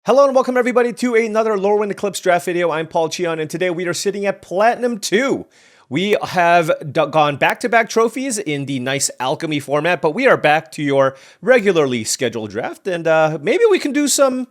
Hello and welcome everybody to another Lorwyn Eclipsed draft video. I'm Paul Cheon and today we are sitting at Platinum 2. We have gone back-to-back trophies in the nice alchemy format, but we are back to your regularly scheduled draft and maybe we can do some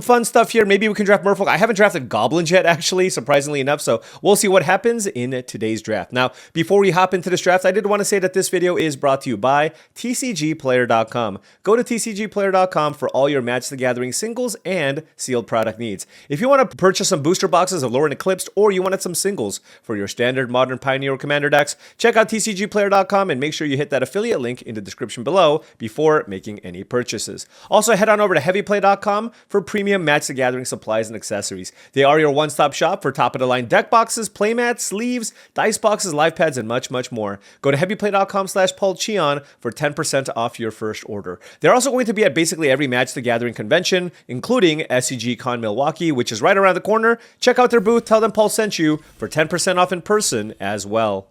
fun stuff here. Maybe we can draft Merfolk. I haven't drafted Goblins yet, actually, surprisingly enough, so we'll see what happens in today's draft. Now, before we hop into this draft, I did want to say that this video is brought to you by TCGplayer.com. Go to TCGplayer.com for all your Match the Gathering singles and sealed product needs. If you want to purchase some booster boxes of Lorwyn Eclipsed, or you wanted some singles for your standard, modern, Pioneer, or Commander decks, check out TCGplayer.com and make sure you hit that affiliate link in the description below before making any purchases. Also, head on over to HeavyPlay.com for premium Match the Gathering supplies and accessories. They are your one-stop shop for top-of-the-line deck boxes, playmats, sleeves, dice boxes, live pads, and much, much more. Go to heavyplay.com/paulcheon for 10% off your first order. They're also going to be at basically every Match the Gathering convention, including SCG Con Milwaukee, which is right around the corner. Check out their booth, tell them Paul sent you for 10% off in person as well.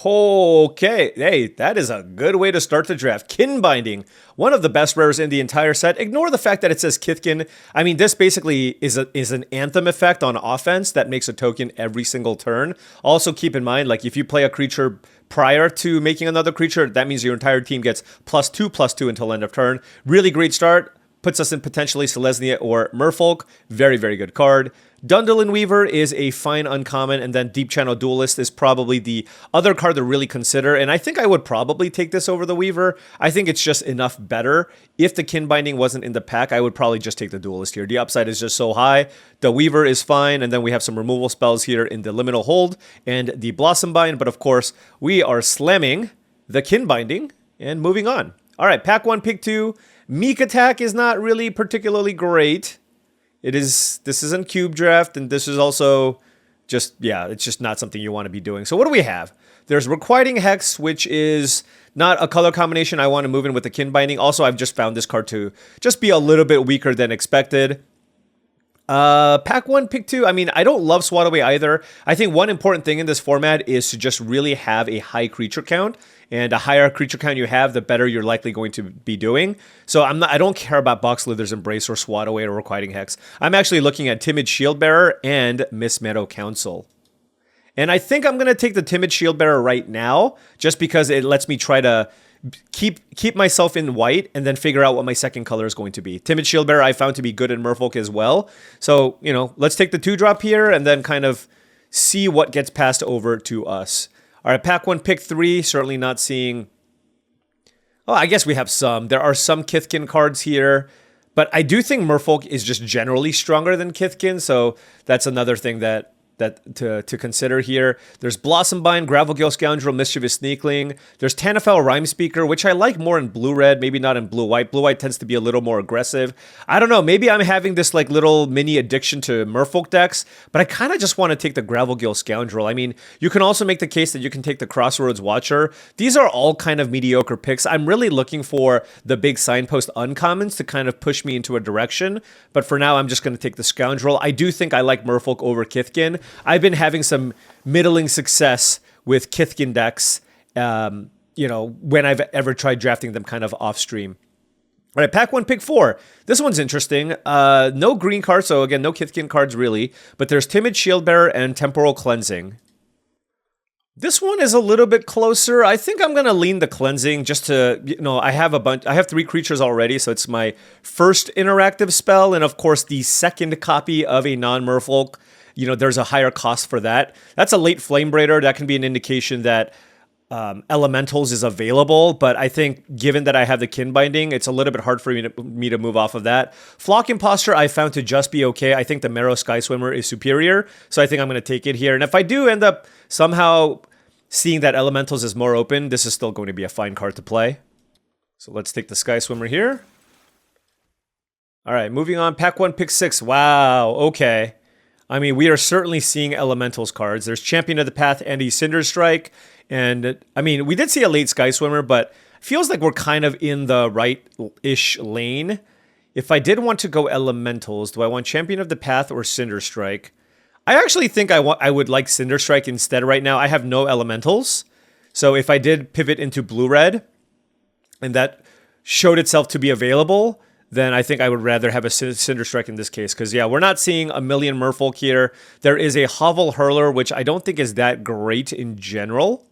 Okay, hey, that is a good way to start the draft. Kinbinding, one of the best rares in the entire set. Ignore the fact that it says Kithkin. I mean, this basically is an anthem effect on offense that makes a token every single turn. Also, keep in mind, like, if you play a creature prior to making another creature, that means your entire team gets +2/+2 until end of turn. Really great start. Puts us in potentially Selesnya or Merfolk. Very, very good card. Dundalin Weaver is a fine uncommon, and then Deep Channel Duelist is probably the other card to really consider, and I think I would probably take this over the Weaver. I think it's just enough better. If the Kinbinding wasn't in the pack, I would probably just take the Duelist here. The upside is just so high. The Weaver is fine, and then we have some removal spells here in the Liminal Hold and the Blossom Bind, but of course, we are slamming the Kinbinding and moving on. All right, pack 1, pick 2. Meek Attack is not really particularly great. This isn't Cube Draft, and this is also just, yeah, it's just not something you want to be doing. So what do we have? There's Requiting Hex, which is not a color combination I want to move in with the Kinbinding. Also, I've just found this card to just be a little bit weaker than expected. Pack 1, pick 2. I mean, I don't love Swat Away either. I think one important thing in this format is to just really have a high creature count. And the higher creature count you have, the better you're likely going to be doing. So I don't care about Boxlither's Embrace or Swat Away or Requiting Hex. I'm actually looking at Timid Shieldbearer and Miss Meadow Council. And I think I'm going to take the Timid Shieldbearer right now, just because it lets me try to keep myself in white and then figure out what my second color is going to be. Timid Shieldbearer I found to be good in Merfolk as well. So, you know, let's take the 2-drop here and then kind of see what gets passed over to us. All right, pack 1, pick 3. Certainly not seeing... Oh, I guess we have some. There are some Kithkin cards here. But I do think Merfolk is just generally stronger than Kithkin. So that's another thing that to consider here. There's Blossom Bind, Gravelgill Scoundrel, Mischievous Sneakling. There's Tanafel Rhyme Speaker, which I like more in blue-red, maybe not in blue-white. Blue-white tends to be a little more aggressive. I don't know, maybe I'm having this like little mini addiction to Merfolk decks, but I kind of just want to take the Gravelgill Scoundrel. I mean, you can also make the case that you can take the Crossroads Watcher. These are all kind of mediocre picks. I'm really looking for the big signpost uncommons to kind of push me into a direction, but for now, I'm just going to take the Scoundrel. I do think I like Merfolk over Kithkin. I've been having some middling success with Kithkin decks, you know, when I've ever tried drafting them kind of off stream. All right, pack 1, pick 4. This one's interesting. No green cards, so again, no Kithkin cards really, but there's Timid Shieldbearer and Temporal Cleansing. This one is a little bit closer. I think I'm going to lean the Cleansing just to, you know, I have 3 creatures already, so it's my first interactive spell, and of course the second copy of a non-Merfolk. You know, there's a higher cost for that. That's a late Flame Braider. That can be an indication that Elementals is available, but I think given that I have the Kinbinding, it's a little bit hard for me to move off of that. Flock Imposter I found to just be okay. I think the Marrow Sky Swimmer is superior, so I think I'm going to take it here. And if I do end up somehow seeing that Elementals is more open, this is still going to be a fine card to play. So let's take the Sky Swimmer here. All right, moving on. Pack 1, pick 6. Wow, okay. I mean, we are certainly seeing Elementals cards. There's Champion of the Path and a Cinder Strike. And, I mean, we did see a late Sky Swimmer, but it feels like we're kind of in the right-ish lane. If I did want to go Elementals, do I want Champion of the Path or Cinder Strike? I actually think I would like Cinder Strike instead right now. I have no Elementals. So if I did pivot into blue-red, and that showed itself to be available, then I think I would rather have a Cinder Strike in this case. Because, yeah, we're not seeing a million Merfolk here. There is a Hovel Hurler, which I don't think is that great in general.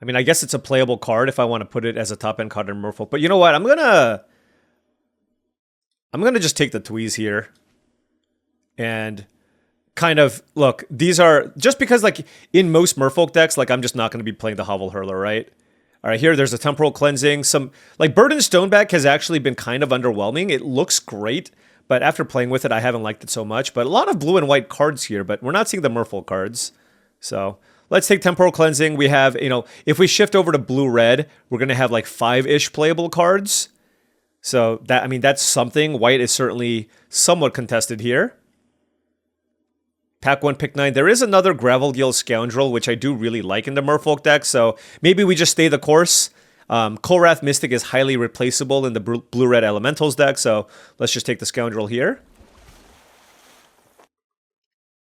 I mean, I guess it's a playable card if I want to put it as a top-end card in Merfolk. But you know what? I'm gonna just take the Tweeze here. And kind of, look, these are... Just because, like, in most Merfolk decks, like, I'm just not going to be playing the Hovel Hurler, right? All right, here, there's a Temporal Cleansing. Some, like, Burden Stoneback has actually been kind of underwhelming. It looks great, but after playing with it, I haven't liked it so much. But a lot of blue and white cards here, but we're not seeing the Merfolk cards. So, let's take Temporal Cleansing. We have, you know, if we shift over to blue-red, we're going to have, like, 5-ish playable cards. So, that, I mean, that's something. White is certainly somewhat contested here. Pack 1, pick 9. There is another Gravelgill Scoundrel, which I do really like in the Merfolk deck, so maybe we just stay the course. Kolrath Mystic is highly replaceable in the Blue-Red Elementals deck, so let's just take the Scoundrel here.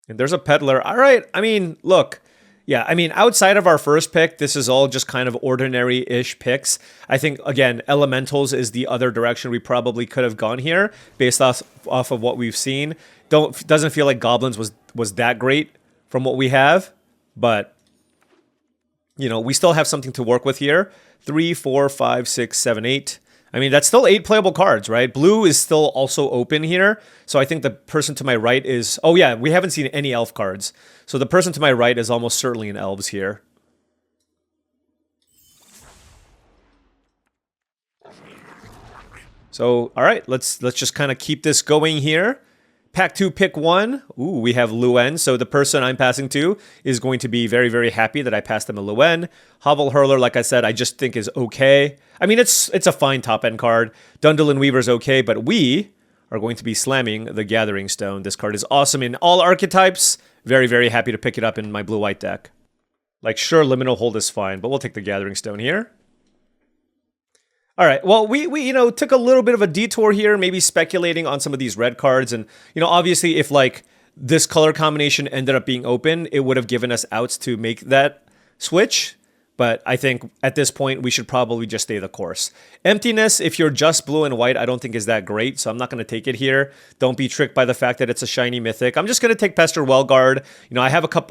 And there's a Peddler. All right, I mean, look. Yeah, I mean, outside of our first pick, this is all just kind of ordinary-ish picks. I think, again, Elementals is the other direction we probably could have gone here, based off of what we've seen. Doesn't feel like Goblins was that great from what we have, but, you know, we still have something to work with here. 3, 4, 5, 6, 7, 8. I mean, that's still 8 playable cards, right? Blue is still also open here, so I think the person to my right is... Oh, yeah, we haven't seen any Elf cards. So the person to my right is almost certainly an Elves here. So, all right, let's just kind of keep this going here. Pack 2, pick 1. Ooh, we have Luen. So the person I'm passing to is going to be very, very happy that I passed them a Luen. Hovel Hurler, like I said, I just think is okay. I mean, it's a fine top-end card. Dundalin Weaver's okay, but we are going to be slamming the Gathering Stone. This card is awesome in all archetypes. Very, very happy to pick it up in my blue-white deck. Like, sure, Liminal Hold is fine, but we'll take the Gathering Stone here. All right, well, we you know, took a little bit of a detour here, maybe speculating on some of these red cards. And, you know, obviously, if, like, this color combination ended up being open, it would have given us outs to make that switch. But I think at this point, we should probably just stay the course. Emptiness, if you're just blue and white, I don't think is that great, so I'm not going to take it here. Don't be tricked by the fact that it's a shiny mythic. I'm just going to take Pester Wellguard. You know, I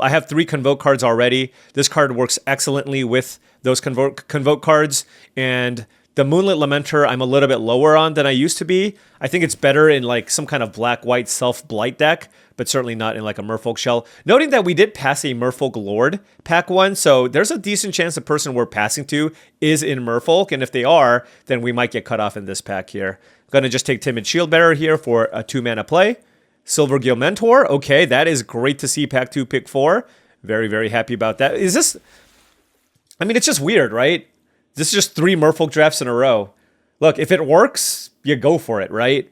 have 3 Convoke cards already. This card works excellently with those Convoke cards, and the Moonlit Lamenter, I'm a little bit lower on than I used to be. I think it's better in like some kind of black-white self-blight deck, but certainly not in like a Merfolk shell. Noting that we did pass a Merfolk Lord pack 1, so there's a decent chance the person we're passing to is in Merfolk, and if they are, then we might get cut off in this pack here. I'm going to just take Timid Shieldbearer here for a 2-mana play. Silvergill Mentor, okay, that is great to see pack 2, pick 4. Very, very happy about that. Is this... I mean, it's just weird, right? This is just 3 Merfolk drafts in a row. Look, if it works, you go for it, right?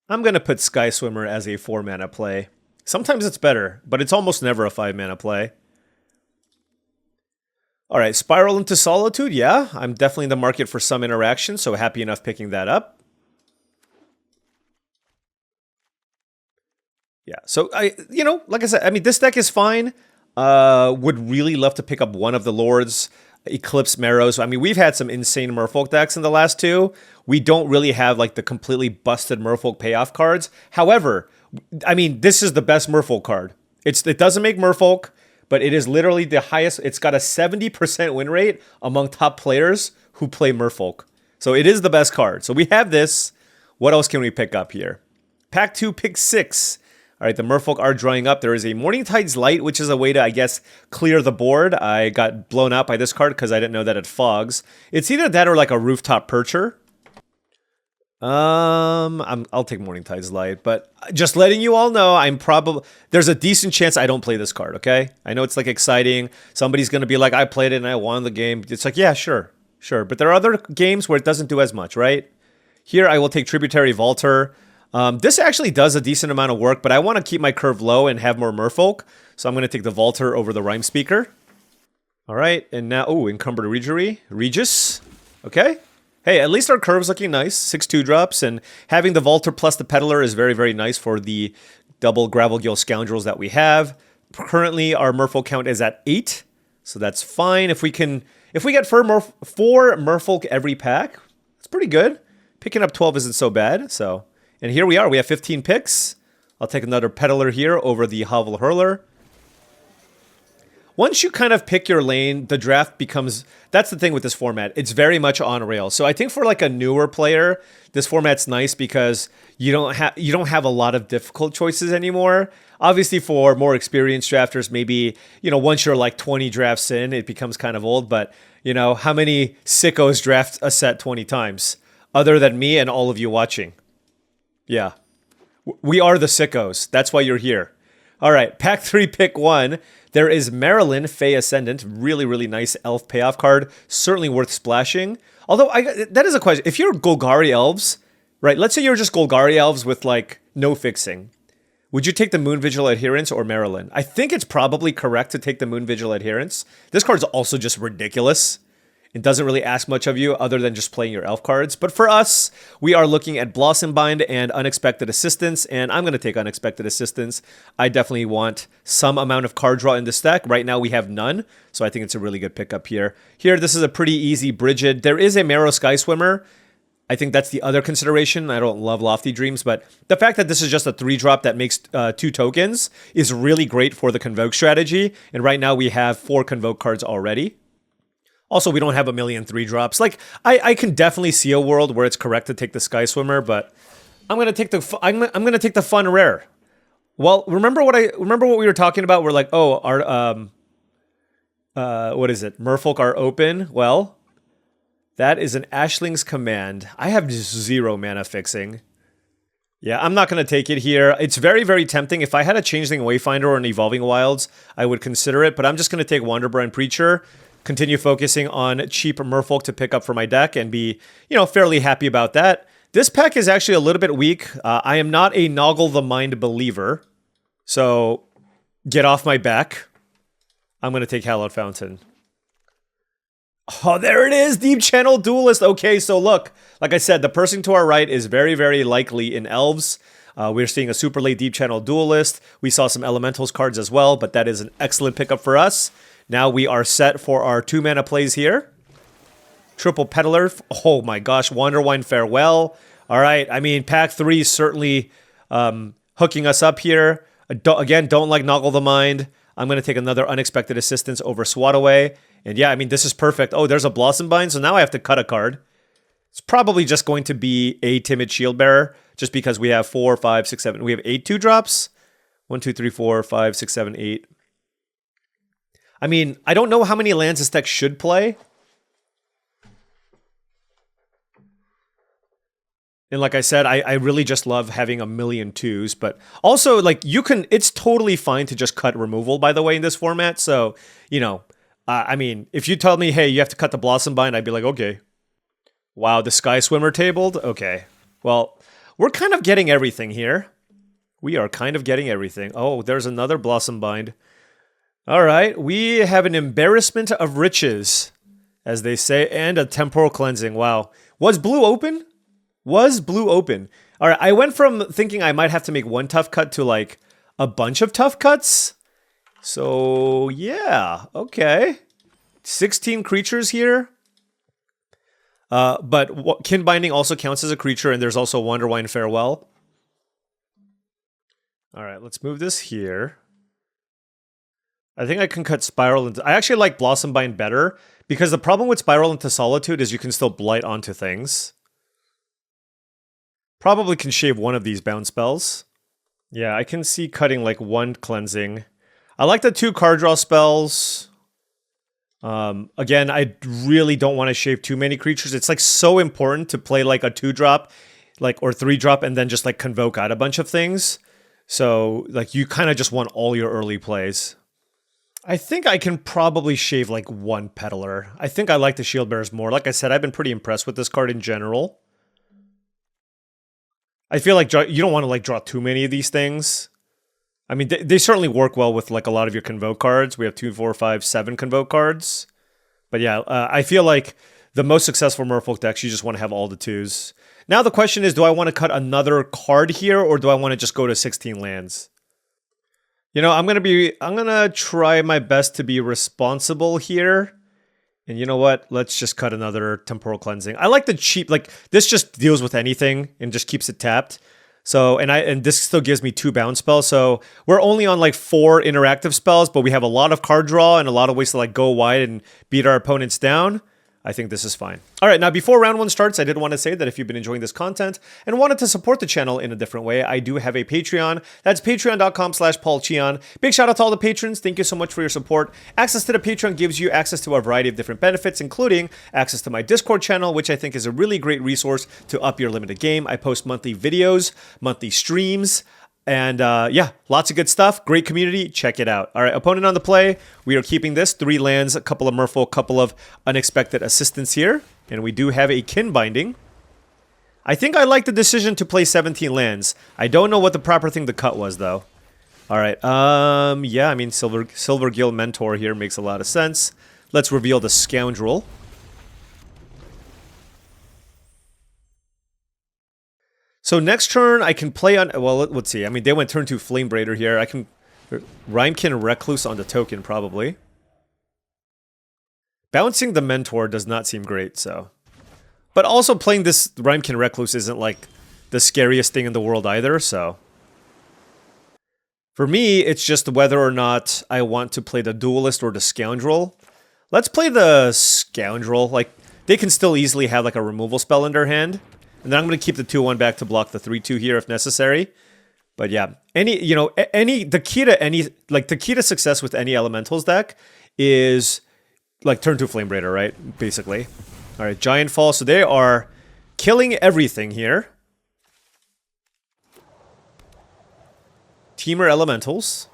I'm going to put Sky Swimmer as a 4-mana play. Sometimes it's better, but it's almost never a 5-mana play. All right, Spiral into Solitude, yeah. I'm definitely in the market for some interaction, so happy enough picking that up. Yeah, so, you know, like I said, I mean, this deck is fine. Would really love to pick up one of the Lords. Eclipse Marrows. I mean, we've had some insane Merfolk decks in the last 2. We don't really have like the completely busted Merfolk payoff cards. However, I mean, this is the best Merfolk card. It doesn't make Merfolk, but it is literally the highest. It's got a 70% win rate among top players who play Merfolk. So it is the best card. So we have this. What else can we pick up here? Pack 2, pick 6. All right, the Merfolk are drawing up. There is a Morningtide's Light, which is a way to, I guess, clear the board. I got blown out by this card because I didn't know that it fogs. It's either that or like a Rooftop Percher. I'll take Morningtide's Light, but just letting you all know, there's a decent chance I don't play this card, okay? I know it's like exciting. Somebody's going to be like, I played it and I won the game. It's like, yeah, sure. But there are other games where it doesn't do as much, right? Here, I will take Tributary Vaulter. This actually does a decent amount of work, but I want to keep my curve low and have more Merfolk. So I'm going to take the Vaulter over the Rhyme Speaker. All right, and now, Encumbered Regis. Okay. Hey, at least our curve's looking nice. 6 2-drops, and having the Vaulter plus the Peddler is very, very nice for the double Gravelgill Scoundrels that we have. Currently, our Merfolk count is at 8, so that's fine. If we get 4 Merfolk every pack, it's pretty good. picking up 12 isn't so bad. So, and here we are. We have 15 picks. I'll take another Peddler here over the Hovel Hurler. Once you kind of pick your lane, the draft becomes... That's the thing with this format. It's very much on rails. So I think for like a newer player, this format's nice because you don't have a lot of difficult choices anymore. Obviously, for more experienced drafters, maybe, you know, once you're like 20 drafts in, it becomes kind of old. But, you know, how many sickos draft a set 20 times? Other than me and all of you watching. Yeah. We are the sickos. That's why you're here. All right, pack 3, pick 1. There is Marilyn, Fey Ascendant. Really, really nice elf payoff card. Certainly worth splashing. Although, that is a question. If you're Golgari elves, right, let's say you're just Golgari elves with, like, no fixing. Would you take the Moon Vigil Adherence or Marilyn? I think it's probably correct to take the Moon Vigil Adherence. This card's also just ridiculous. It doesn't really ask much of you other than just playing your elf cards. But for us, we are looking at Blossom Bind and Unexpected Assistance, and I'm going to take Unexpected Assistance. I definitely want some amount of card draw in this deck. Right now, we have none, so I think it's a really good pickup here. Here, this is a pretty easy Brigid. There is a Marrow Sky Swimmer. I think that's the other consideration. I don't love Lofty Dreams, but the fact that this is just a 3-drop that makes 2 tokens is really great for the Convoke strategy, and right now we have 4 Convoke cards already. Also, we don't have a million 3-drops. Like, I can definitely see a world where it's correct to take the Sky Swimmer, but I'm gonna take the I'm gonna take the fun rare. Well, remember what we were talking about? We're like, oh, our what is it? Merfolk are open. Well, that is an Ashling's Command. I have 0 mana fixing. Yeah, I'm not gonna take it here. It's very, very tempting. If I had a Changeling Wayfinder or an Evolving Wilds, I would consider it. But I'm just gonna take Wanderbrand Preacher. Continue focusing on cheap Merfolk to pick up for my deck and be, you know, fairly happy about that. This pack is actually a little bit weak. I am not a Noggle the Mind believer, so get off my back. I'm going to take Hallowed Fountain. Oh, there it is! Deep Channel Duelist! Okay, so look, like I said, the person to our right is very, very likely in Elves. We're seeing a super late Deep Channel Duelist. We saw some Elementals cards as well, but that is an excellent pickup for us. Now we are set for our 2 mana plays here. Triple Peddler. Oh my gosh, Wanderwine Farewell. All right, I mean, pack 3 is certainly hooking us up here. Again, don't like Noggle the Mind. I'm going to take another Unexpected Assistance over Swat Away. And yeah, I mean, this is perfect. Oh, there's a Blossom Bind, so now I have to cut a card. It's probably just going to be a Timid Shieldbearer, just because we have 4, 5, 6, 7. We have 8 2-drops. 1, 2, 3, 4, 5, 6, 7, 8. I mean, I don't know how many lands this deck should play. And like I said, I really just love having a million 2s. But also, like, you can... It's totally fine to just cut removal, by the way, in this format. So, you know, I mean, if you tell me, hey, you have to cut the Blossom Bind, I'd be like, okay. Wow, the Sky Swimmer tabled? Okay. Well, we're kind of getting everything here. We are kind of getting everything. Oh, there's another Blossom Bind. All right, we have an Embarrassment of Riches, as they say, and a Temporal Cleansing. Wow. Was blue open? Was blue open? All right, I went from thinking I might have to make 1 tough cut to, like, a bunch of tough cuts. So, yeah, okay. 16 creatures here. But Kinbinding also counts as a creature, and there's also Wanderwine Farewell. All right, let's move this here. I think I can cut Spiral into... I actually like Blossom Bind better, because the problem with Spiral into Solitude is you can still blight onto things. Probably can shave one of these bound spells. Yeah, I can see cutting like 1 cleansing. I like the 2 card draw spells. Again, I really don't want to shave too many creatures. It's like so important to play like a 2-drop, like, or 3-drop, and then just like convoke out a bunch of things. So like you kind of just want all your early plays. I think I can probably shave like 1 Peddler. I think I like the Shield Bearers more. Like I said, I've been pretty impressed with this card in general. I feel like you don't want to like draw too many of these things. I mean, they certainly work well with like a lot of your Convoke cards. We have 2, 4, 5, 7 Convoke cards. But yeah, I feel like the most successful Merfolk decks, you just want to have all the 2s. Now the question is, do I want to cut another card here, or do I want to just go to 16 lands? You know, I'm gonna try my best to be responsible here And you know what? Let's just cut another Temporal Cleansing. I like the cheap, like, this just deals with anything and just keeps it tapped. So, and this still gives me 2 bounce spells. So we're only on like 4 interactive spells, but we have a lot of card draw and a lot of ways to like go wide and beat our opponents down. I think this is fine. All right, now before round 1 starts, I did want to say that if you've been enjoying this content and wanted to support the channel in a different way, I do have a Patreon. That's patreon.com/paulcheon. Big shout out to all the patrons. Thank you so much for your support. Access to the Patreon gives you access to a variety of different benefits, including access to my Discord channel, which I think is a really great resource to up your limited game. I post monthly videos, monthly streams, and yeah, lots of good stuff. Great community. Check it out. All right, opponent on the play. We are keeping this. 3 lands, a couple of Merfolk, a couple of unexpected assistants here. And we do have a Kinbinding. I think I like the decision to play 17 lands. I don't know what the proper thing to cut was, though. All right. Yeah, I mean, Silver Guild Mentor here makes a lot of sense. Let's reveal the Scoundrel. So next turn, I can play on... Well, let's see. I mean, they went turn 2 Flame Braider here. I can... Rhymekin Recluse on the token, probably. Bouncing the Mentor does not seem great, so... But also playing this Rhymekin Recluse isn't, like, the scariest thing in the world either, so... For me, it's just whether or not I want to play the Duelist or the Scoundrel. Let's play the Scoundrel. Like, they can still easily have, like, a removal spell in their hand. And then I'm going to keep the 2-1 back to block the 3-2 here if necessary. But yeah, the key to success with any Elementals deck is like turn 2 Flame Braider, right? Basically. All right, Giant Fall. So they are killing everything here. Teamer Elementals.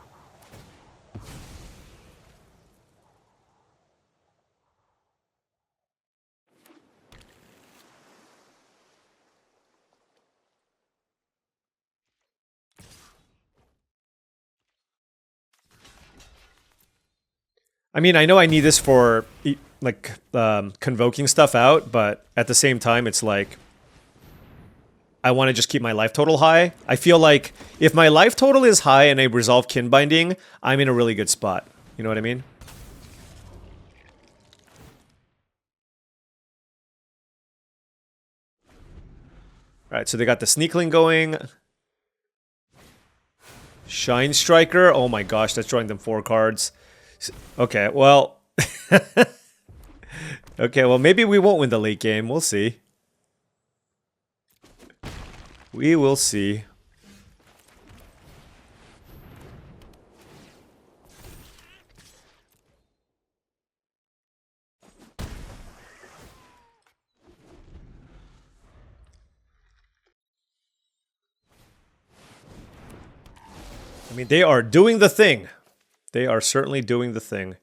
I mean, I know I need this for, like, convoking stuff out, but at the same time, it's like, I want to just keep my life total high. I feel like if my life total is high and I resolve Kinbinding, I'm in a really good spot. You know what I mean? Alright, so they got the Sneakling going. Shine Striker. Oh my gosh, that's drawing them 4 cards. Okay, well... okay, well, maybe we won't win the late game. We'll see. We will see. I mean, they are doing the thing. They are certainly doing the thing.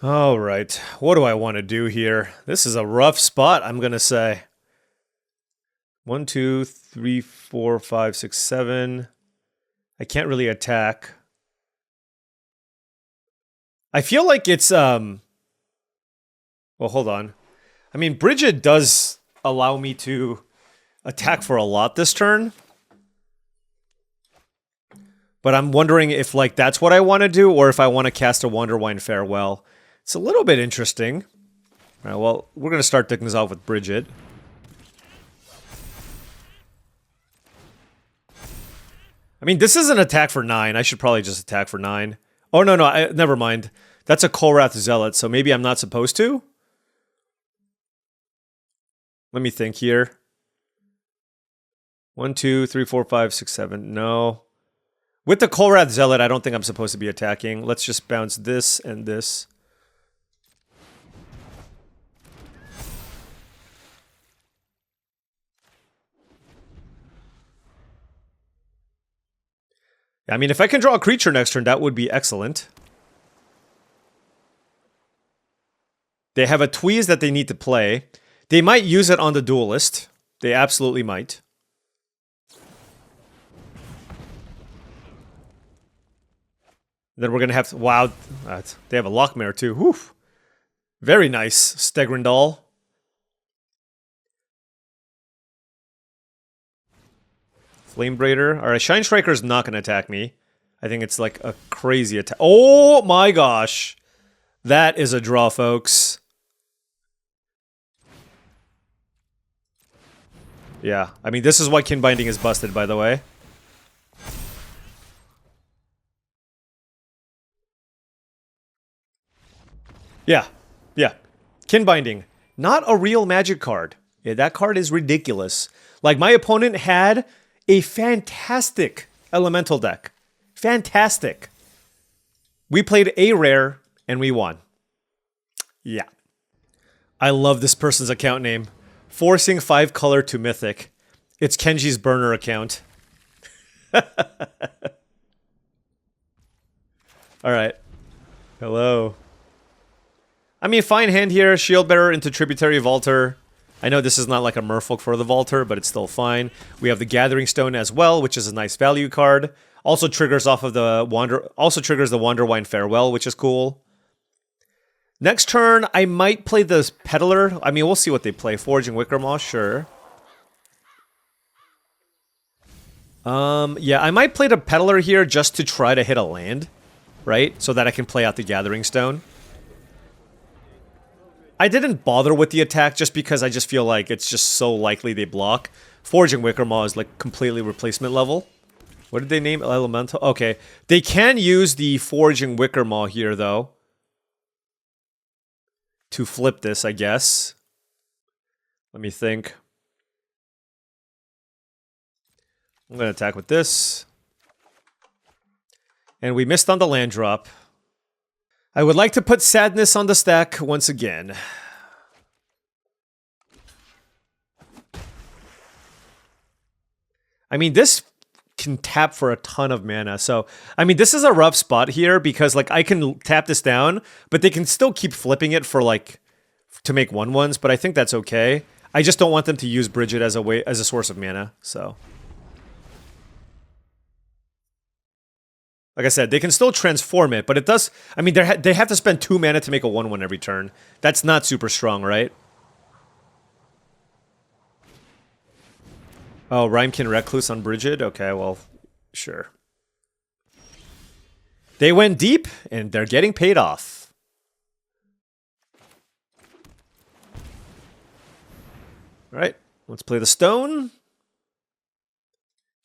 All right, what do I want to do here? This is a rough spot, I'm gonna say. 1, 2, 3, 4, 5, 6, 7. I can't really attack. I feel like it's well, hold on. I mean, Bridget does allow me to attack for a lot this turn. But I'm wondering if, like, that's what I want to do, or if I want to cast a Wanderwine Farewell. It's a little bit interesting. All right, well, we're going to start things off with Bridget. I mean, this is an attack for 9. I should probably just attack for 9. Oh, no, never mind. That's a Kolrath Zealot, so maybe I'm not supposed to? Let me think here. 1, 2, 3, 4, 5, 6, 7. No. With the Kolrath Zealot, I don't think I'm supposed to be attacking. Let's just bounce this and this. I mean, if I can draw a creature next turn, that would be excellent. They have a Tweeze that they need to play. They might use it on the Duelist. They absolutely might. Then we're going to have... Wow. They have a Lockmare, too. Whew. Very nice, Stegrindal. Flame Braider. Alright, Shine Striker is not going to attack me. I think it's like a crazy attack. Oh my gosh. That is a draw, folks. Yeah, I mean, this is why Kinbinding is busted, by the way. Yeah, yeah. Kinbinding, not a real Magic card. Yeah, that card is ridiculous. Like, my opponent had a fantastic elemental deck. Fantastic. We played a rare, and we won. Yeah. I love this person's account name. Forcing 5 color to Mythic. It's Kenji's burner account. Alright. Hello. I mean, fine hand here. Shield Bearer into Tributary Vaulter. I know this is not like a Merfolk for the Vaulter, but it's still fine. We have the Gathering Stone as well, which is a nice value card. Also triggers off of the also triggers the Wanderwine Farewell, which is cool. Next turn, I might play this Peddler. I mean, we'll see what they play. Forging Wickermaw, sure. Yeah, I might play the Peddler here just to try to hit a land, right? So that I can play out the Gathering Stone. I didn't bother with the attack just because I just feel like it's just so likely they block. Forging Wickermaw is like completely replacement level. What did they name? Elemental? Okay. They can use the Forging Wickermaw here, though. To flip this, I guess. Let me think. I'm going to attack with this. And we missed on the land drop. I would like to put Sadness on the stack once again. I mean, this can tap for a ton of mana. So, I mean, this is a rough spot here because, like, I can tap this down, but they can still keep flipping it for, like, to make 1/1s, but I think that's okay. I just don't want them to use Bridget as a source of mana, so. Like I said, they can still transform it, but it does... I mean, they have to spend 2 mana to make a 1/1 every turn. That's not super strong, right? Oh, Rhymekin Recluse on Bridget? Okay, well, sure. They went deep, and they're getting paid off. Alright, let's play the Stone.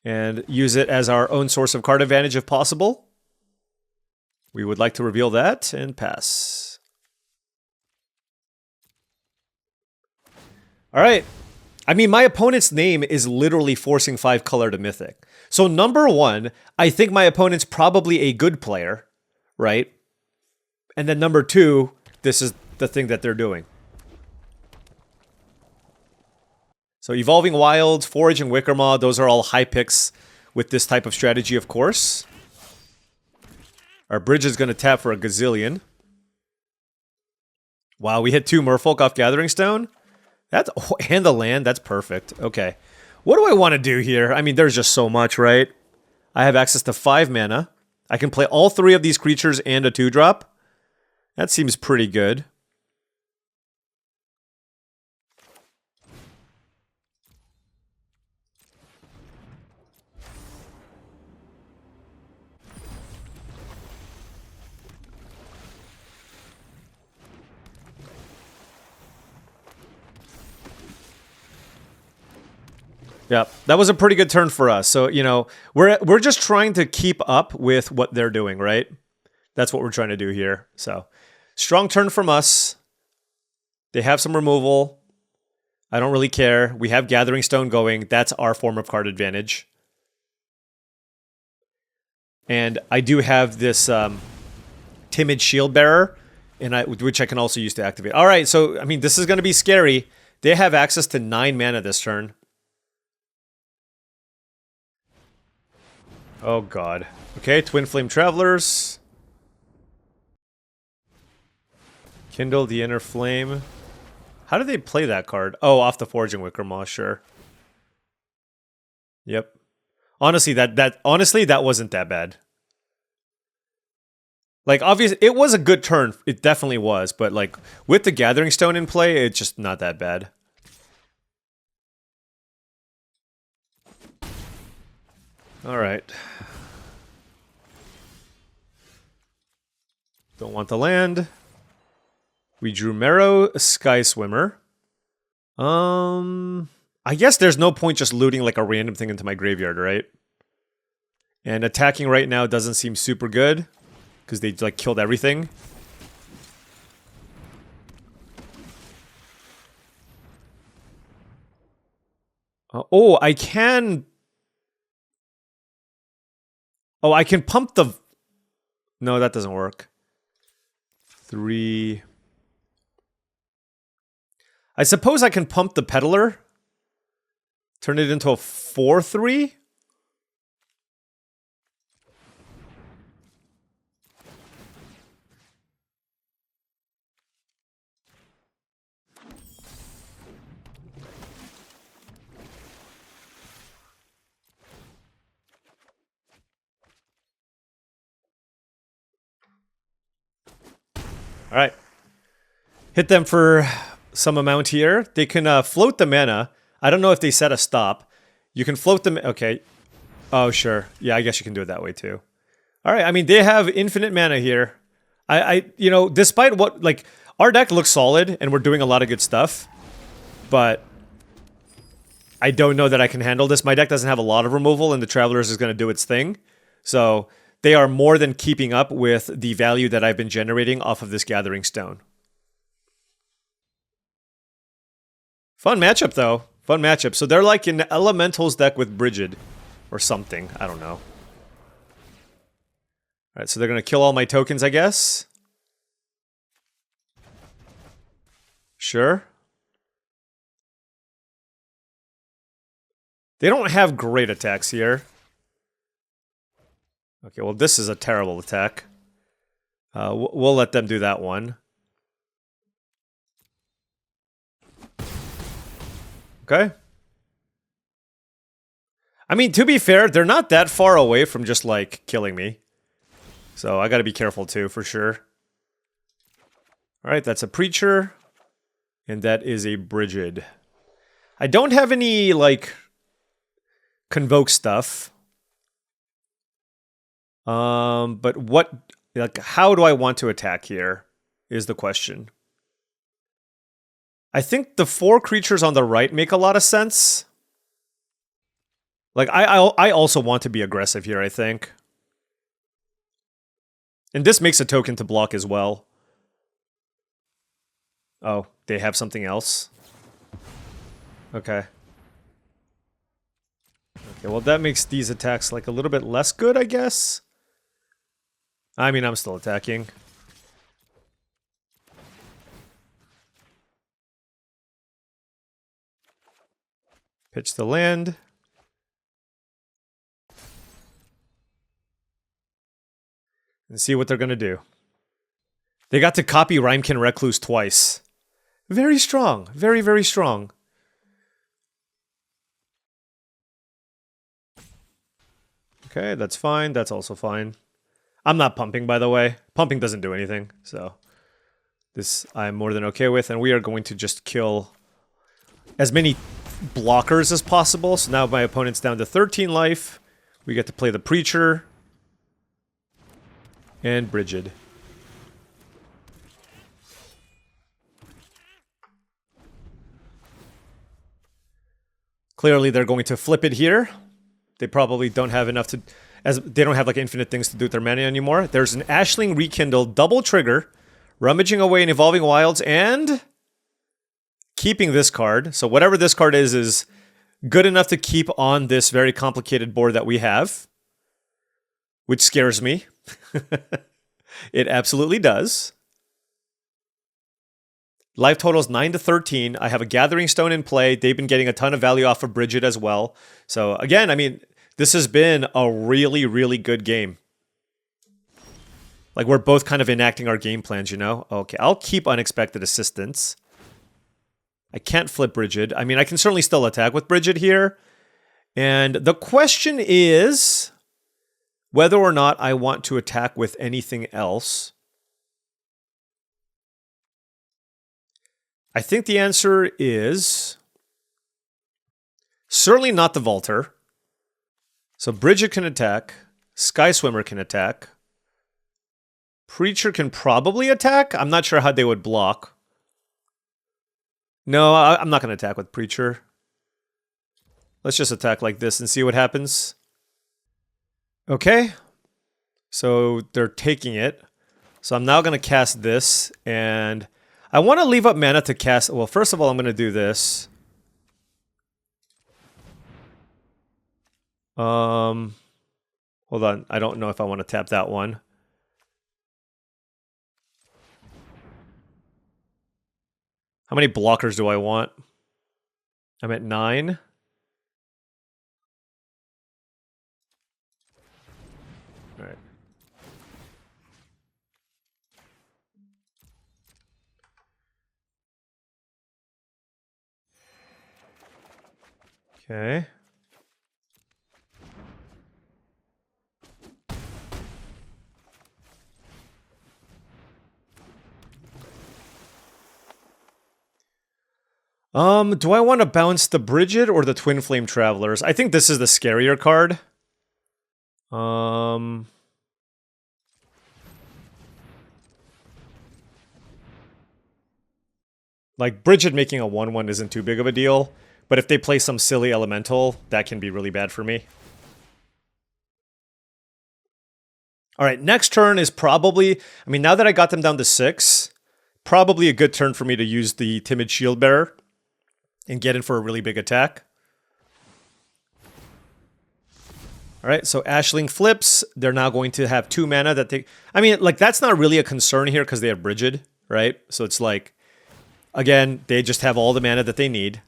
And use it as our own source of card advantage if possible. We would like to reveal that and pass. Alright. I mean, my opponent's name is literally forcing 5 color to Mythic. So number 1, I think my opponent's probably a good player, right? And then number 2, this is the thing that they're doing. So Evolving Wilds, Forage, and Wickermaw, those are all high picks with this type of strategy, of course. Our bridge is going to tap for a gazillion. Wow, we hit 2 Merfolk off Gathering Stone? That's, oh, and the land, that's perfect. Okay. What do I want to do here? I mean, there's just so much, right? I have access to 5 mana. I can play all 3 of these creatures and a 2-drop. That seems pretty good. Yeah, that was a pretty good turn for us. So, you know, we're just trying to keep up with what they're doing, right? That's what we're trying to do here. So, strong turn from us. They have some removal. I don't really care. We have Gathering Stone going. That's our form of card advantage. And I do have this Timid Shield Bearer, which I can also use to activate. All right, so, I mean, this is going to be scary. They have access to 9 mana this turn. Oh, God. Okay, Twin Flame Travelers. Kindle the Inner Flame. How do they play that card? Oh, off the Forging Wickermaw, sure. Yep. Honestly, that wasn't that bad. Like, obviously, it was a good turn. It definitely was. But, like, with the Gathering Stone in play, it's just not that bad. All right. Don't want the land. We drew Marrow, Sky Swimmer. I guess there's no point just looting like a random thing into my graveyard, right? And attacking right now doesn't seem super good because they like killed everything. Oh, I can. Oh, I can pump the. No, that doesn't work. 3. I suppose I can pump the Peddler. Turn it into a 4/3. All right. Hit them for some amount here. They can float the mana. I don't know if they set a stop. You can float them. Okay. Oh, sure. Yeah, I guess you can do it that way too. All right. I mean, they have infinite mana here. You know, despite what, like, our deck looks solid and we're doing a lot of good stuff, but I don't know that I can handle this. My deck doesn't have a lot of removal and the Travelers is going to do its thing. So they are more than keeping up with the value that I've been generating off of this Gathering Stone. Fun matchup, though. Fun matchup. So they're like an Elementals deck with Brigid. Or something. I don't know. Alright, so they're going to kill all my tokens, I guess. Sure. They don't have great attacks here. Okay, well, this is a terrible attack. We'll let them do that one. Okay. I mean, to be fair, they're not that far away from just, like, killing me. So I gotta be careful, too, for sure. Alright, that's a Preacher. And that is a Brigid. I don't have any, like, Convoke stuff. But what, like, how do I want to attack here is the question. I think the 4 creatures on the right make a lot of sense. Like, I also want to be aggressive here, I think. And this makes a token to block as well. Oh, they have something else? Okay. Okay, well that makes these attacks like a little bit less good, I guess. I mean, I'm still attacking. Pitch the land. And see what they're gonna do. They got to copy Rhymekin Recluse twice. Very strong. Very, very strong. Okay, that's fine. That's also fine. I'm not pumping, by the way. Pumping doesn't do anything, so this I'm more than okay with. And we are going to just kill as many blockers as possible. So now my opponent's down to 13 life. We get to play the Preacher. And Brigid. Clearly they're going to flip it here. They probably don't have enough to... as they don't have like infinite things to do with their mana anymore. There's an Ashling Rekindle, double trigger, rummaging away in Evolving Wilds, and keeping this card. So whatever this card is good enough to keep on this very complicated board that we have. Which scares me. It absolutely does. Life total is 9 to 13. I have a Gathering Stone in play. They've been getting a ton of value off of Brigid as well. So again, I mean, this has been a really, really good game. Like, we're both kind of enacting our game plans, you know? Okay, I'll keep Unexpected Assistance. I can't flip Brigid. I mean, I can certainly still attack with Brigid here. And the question is whether or not I want to attack with anything else. I think the answer is certainly not the Vaulter. So Brigid can attack. Sky Swimmer can attack. Preacher can probably attack. I'm not sure how they would block. No, I'm not going to attack with Preacher. Let's just attack like this and see what happens. Okay. So they're taking it. So I'm now going to cast this, and I want to leave up mana to cast... Well, first of all, I'm going to do this. Hold on. I don't know if I want to tap that one. How many blockers do I want? I'm at 9. All right. Okay. Do I want to bounce the Bridget or the Twin Flame Travelers? I think this is the scarier card. Like, Bridget making a 1/1 isn't too big of a deal, but if they play some silly elemental, that can be really bad for me. Alright, next turn is probably... I mean, now that I got them down to 6, probably a good turn for me to use the Timid Shield Bearer and get in for a really big attack. Alright, so Ashling flips. They're now going to have 2 mana that they... I mean, like, that's not really a concern here because they have Bridget, right? So it's like, again, they just have all the mana that they need.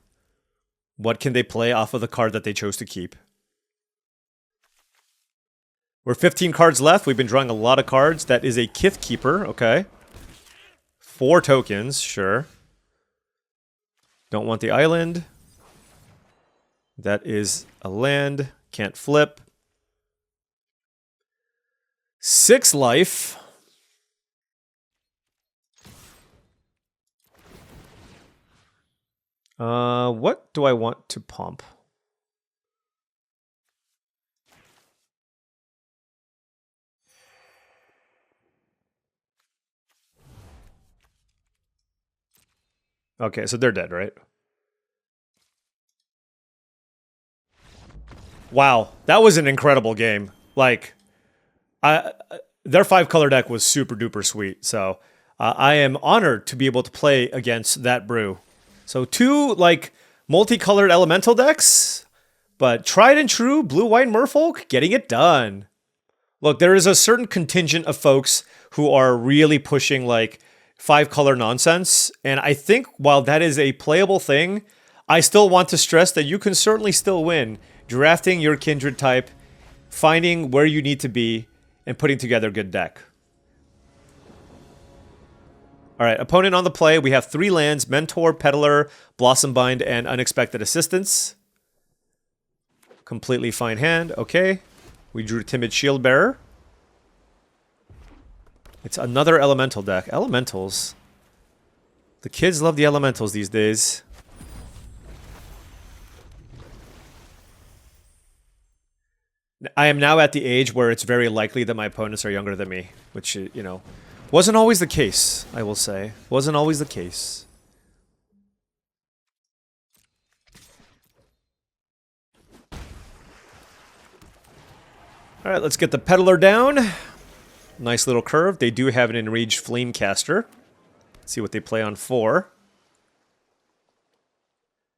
What can they play off of the card that they chose to keep? We're 15 cards left. We've been drawing a lot of cards. That is a Kith Keeper, okay. 4 tokens, sure. Don't want the island. That is a land. Can't flip. 6 life. What do I want to pump? Okay, so they're dead, right? Wow, that was an incredible game. Like, their 5-color deck was super duper sweet. So I am honored to be able to play against that brew. So 2 like multicolored elemental decks, but tried and true blue-white merfolk getting it done. Look, there is a certain contingent of folks who are really pushing like 5-color nonsense, and I think while that is a playable thing, I still want to stress that you can certainly still win drafting your kindred type, finding where you need to be, and putting together a good deck. Alright, opponent on the play. We have 3 lands, Mentor, Peddler, Blossombind, and Unexpected Assistance. Completely fine hand. Okay. We drew Timid Shield Bearer. It's another elemental deck. Elementals. The kids love the elementals these days. I am now at the age where it's very likely that my opponents are younger than me, which, you know, wasn't always the case, I will say. Wasn't always the case. Alright, let's get the Peddler down. Nice little curve. They do have an Enraged Flamecaster. Let's see what they play on 4.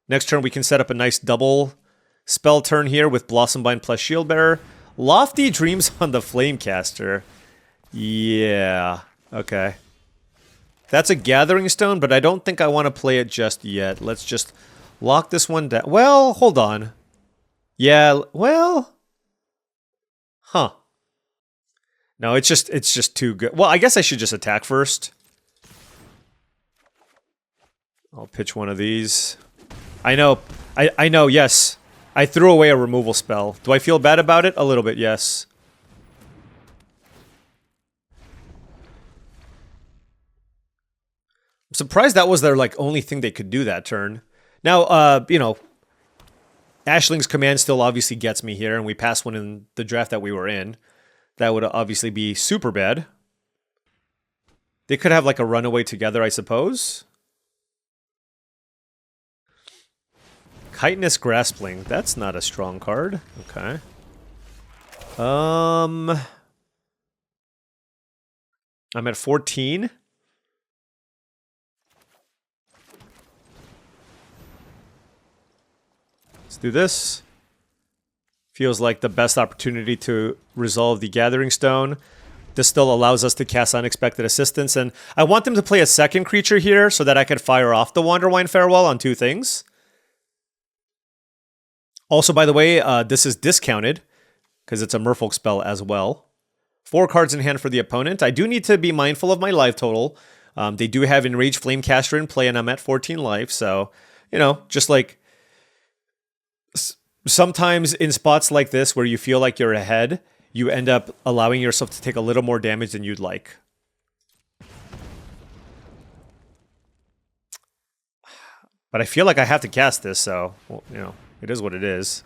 Next turn we can set up a nice double spell turn here with Blossombind plus Shieldbearer. Lofty Dreams on the Flamecaster. Yeah. Okay. That's a Gathering Stone, but I don't think I want to play it just yet. Let's just lock this one down. Well, hold on. Yeah, well... Huh. No, it's just too good. Well, I guess I should just attack first. I'll pitch one of these. I know, I know, yes. I threw away a removal spell. Do I feel bad about it? A little bit, yes. I'm surprised that was their, like, only thing they could do that turn. Now, you know, Ashling's command still obviously gets me here, and we passed one in the draft that we were in. That would obviously be super bad. They could have like a runaway together, I suppose. Chitinous Graspling. That's not a strong card. Okay. I'm at 14. Let's do this. Feels like the best opportunity to resolve the Gathering Stone. This still allows us to cast Unexpected Assistance, and I want them to play a second creature here so that I could fire off the Wanderwine Farewell on 2 things. Also, by the way, this is discounted because it's a Merfolk spell as well. 4 cards in hand for the opponent. I do need to be mindful of my life total. They do have Enraged Flamecaster in play, and I'm at 14 life, so, you know, just like sometimes in spots like this where you feel like you're ahead, you end up allowing yourself to take a little more damage than you'd like. But I feel like I have to cast this, so, well, you know, it is what it is.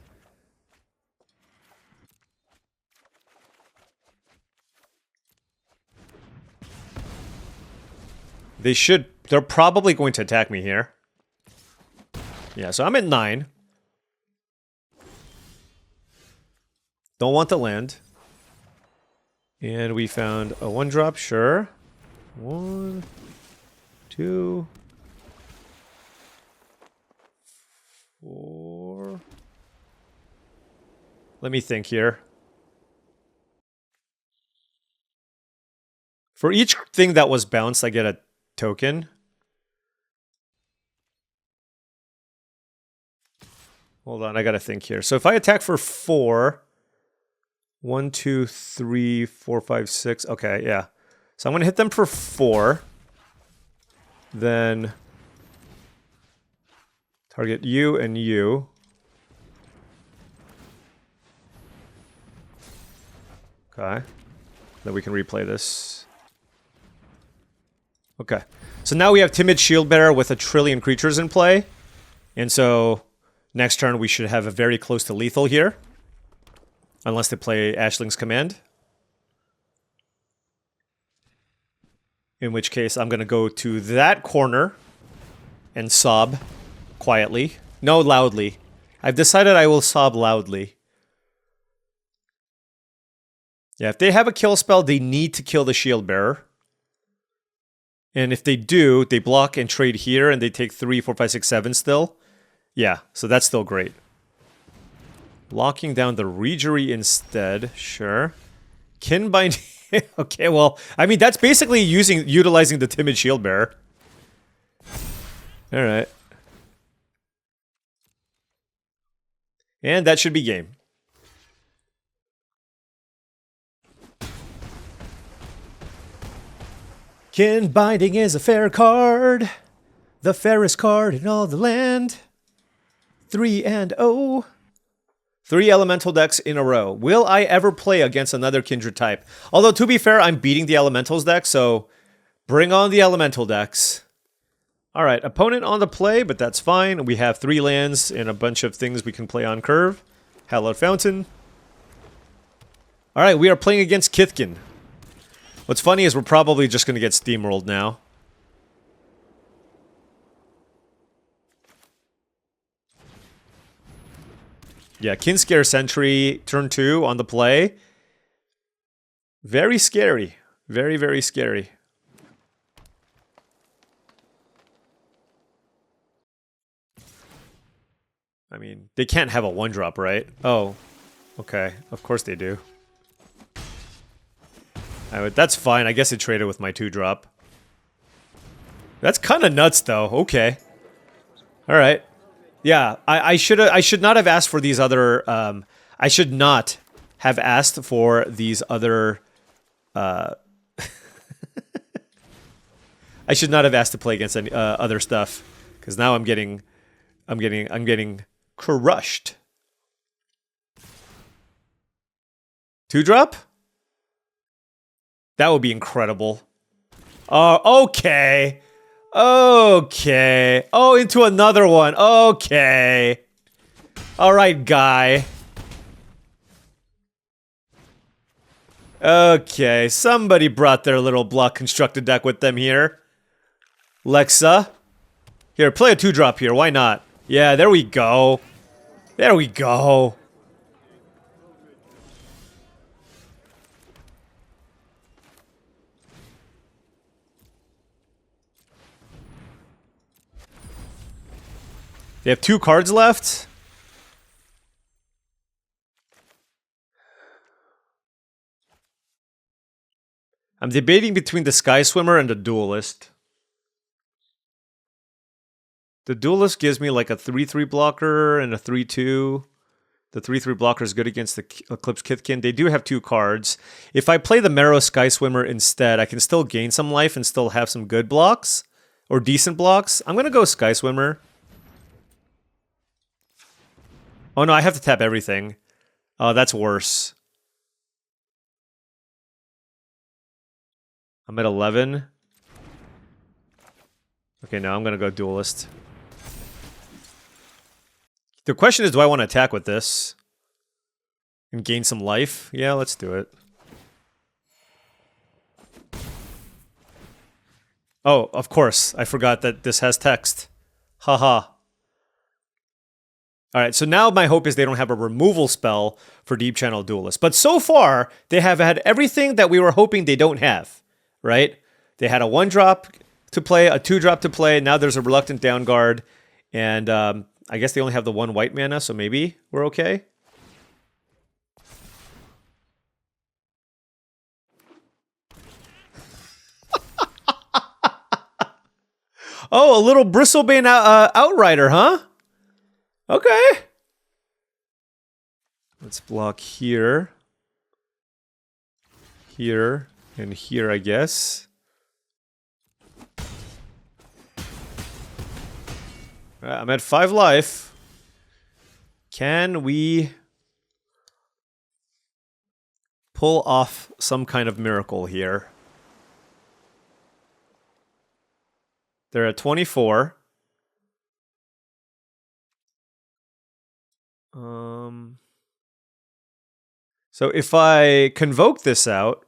They're probably going to attack me here. Yeah, so I'm at 9. Don't want the land. And we found a 1-drop, sure. 1, 2, 4. Let me think here. For each thing that was bounced, I get a token. Hold on, I gotta think here. So if I attack for 4, 1, 2, 3, 4, 5, 6. Okay, yeah. So I'm gonna hit them for 4. Then target you and you. Okay. Then we can replay this. Okay. So now we have Timid Shieldbearer with 1 trillion creatures in play. And so next turn we should have a very close to lethal here. Unless they play Ashling's Command. In which case I'm going to go to that corner and sob quietly. No, loudly. I've decided I will sob loudly. Yeah, if they have a kill spell, they need to kill the Shield Bearer. And if they do, they block and trade here, and they take 3, 4, 5, 6, 7 still. Yeah, so that's still great. Blocking down the Regery instead, sure. Kinbinding. Okay, well, I mean, that's basically utilizing the Timid Shield Bearer. Alright. And that should be game. Kinbinding is a fair card. The fairest card in all the land. 3-0. 3 elemental decks in a row. Will I ever play against another Kindred type? Although, to be fair, I'm beating the Elementals deck, so bring on the Elemental decks. Alright, opponent on the play, but that's fine. We have 3 lands and a bunch of things we can play on curve. Hallowed Fountain. Alright, we are playing against Kithkin. What's funny is we're probably just going to get steamrolled now. Yeah, Kinscare Sentry, turn 2 on the play. Very scary. Very, very scary. I mean, they can't have a 1-drop, right? Oh, okay. Of course they do. That's fine. I guess it traded with my 2-drop. That's kind of nuts, though. Okay. All right. Yeah, I should not have asked for these other. I should not have asked for these other. I should not have asked to play against any other stuff, because now I'm getting crushed. 2-drop? That would be incredible. Oh, okay. Okay. Oh, into another one. Okay. Alright, guy. Okay, somebody brought their little block constructed deck with them here. Lexa. Here, play a 2-drop here, why not? Yeah, there we go. There we go. They have 2 cards left. I'm debating between the Sky Swimmer and the Duelist. The Duelist gives me like a 3/3 blocker and a 3/2. The 3/3 blocker is good against the Eclipsed Kithkin. They do have 2 cards. If I play the Marrow Sky Swimmer instead, I can still gain some life and still have some good blocks. Or decent blocks. I'm going to go Sky Swimmer. Oh no, I have to tap everything. Oh, that's worse. I'm at 11. Okay, now I'm going to go Duelist. The question is, do I want to attack with this? And gain some life? Yeah, let's do it. Oh, of course. I forgot that this has text. Haha. Alright, so now my hope is they don't have a removal spell for Deep Channel Duelist. But so far, they have had everything that we were hoping they don't have. Right? They had a 1-drop to play, a 2-drop to play, now there's a Reluctant Downguard, and I guess they only have the 1 white mana, so maybe we're okay. Oh, a little Bristlebane Outrider, huh? Okay. Let's block here. Here. And here, I guess. I'm at 5 life. Can we pull off some kind of miracle here? They're at 24. So if I convoke this out,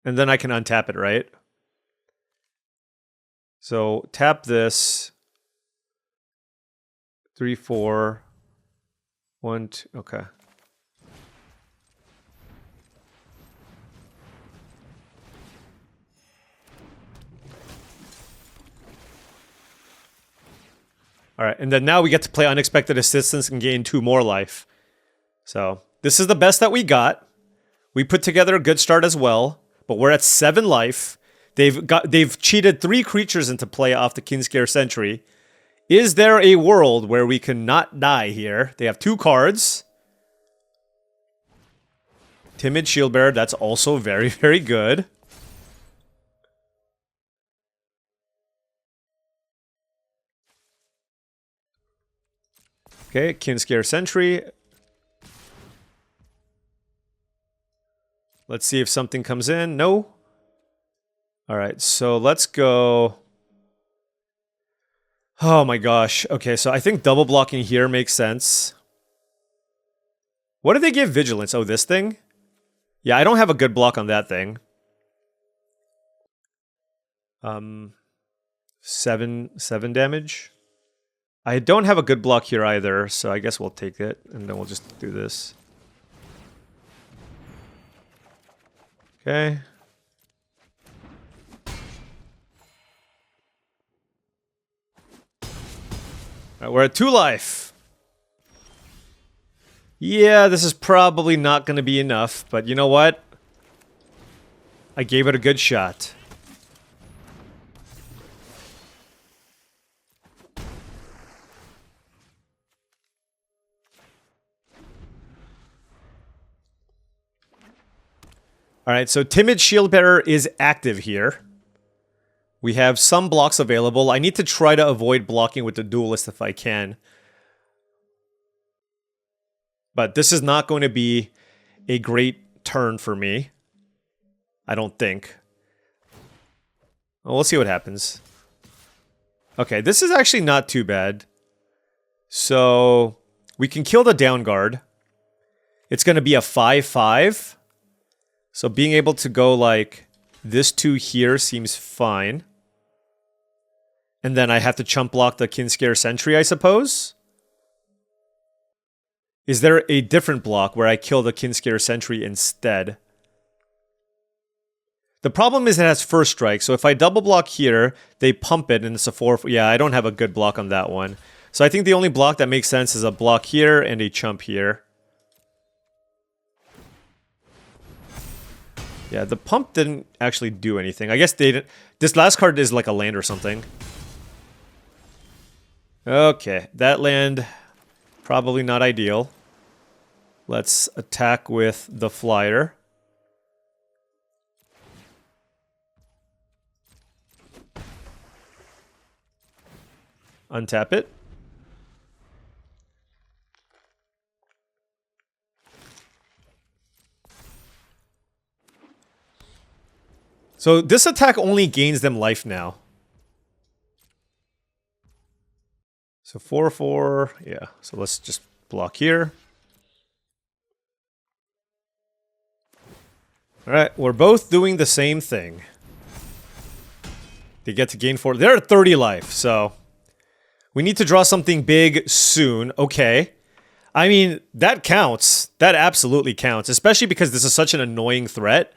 and then I can untap it, right? So tap this. 3, 4, 1, 2. Okay. All right, and then now we get to play Unexpected Assistance and gain 2 more life. So this is the best that we got. We put together a good start as well, but we're at 7 life. They've cheated 3 creatures into play off the Kinscare Sentry. Is there a world where we can not die here? They have 2 cards. Timid Shieldbearer, that's also very, very good. Okay, Kinscare Sentry. Let's see if something comes in. No. Alright, so let's go... Oh my gosh. Okay, so I think double blocking here makes sense. What did they give Vigilance? Oh, this thing? Yeah, I don't have a good block on that thing. 7 damage. I don't have a good block here either, so I guess we'll take it, and then we'll just do this. Okay. Alright, we're at 2 life. Yeah, this is probably not going to be enough, but you know what? I gave it a good shot. Alright, so Timid Shieldbearer is active here. We have some blocks available. I need to try to avoid blocking with the Duelist if I can. But this is not going to be a great turn for me. I don't think. Well, we'll see what happens. Okay, this is actually not too bad. So, we can kill the Downguard. It's going to be a 5/5. So being able to go like this 2 here seems fine. And then I have to chump block the Kinscare Sentry, I suppose. Is there a different block where I kill the Kinscare Sentry instead? The problem is it has first strike, so if I double block here, they pump it and it's a 4. Yeah, I don't have a good block on that one. So I think the only block that makes sense is a block here and a chump here. Yeah, the pump didn't actually do anything. I guess they didn't. This last card is like a land or something. Okay, that land, probably not ideal. Let's attack with the flyer. Untap it. So this attack only gains them life now. So 4/4, yeah. So let's just block here. All right, we're both doing the same thing. They get to gain 4. They're at 30 life, so we need to draw something big soon. Okay. I mean, that counts. That absolutely counts, especially because this is such an annoying threat.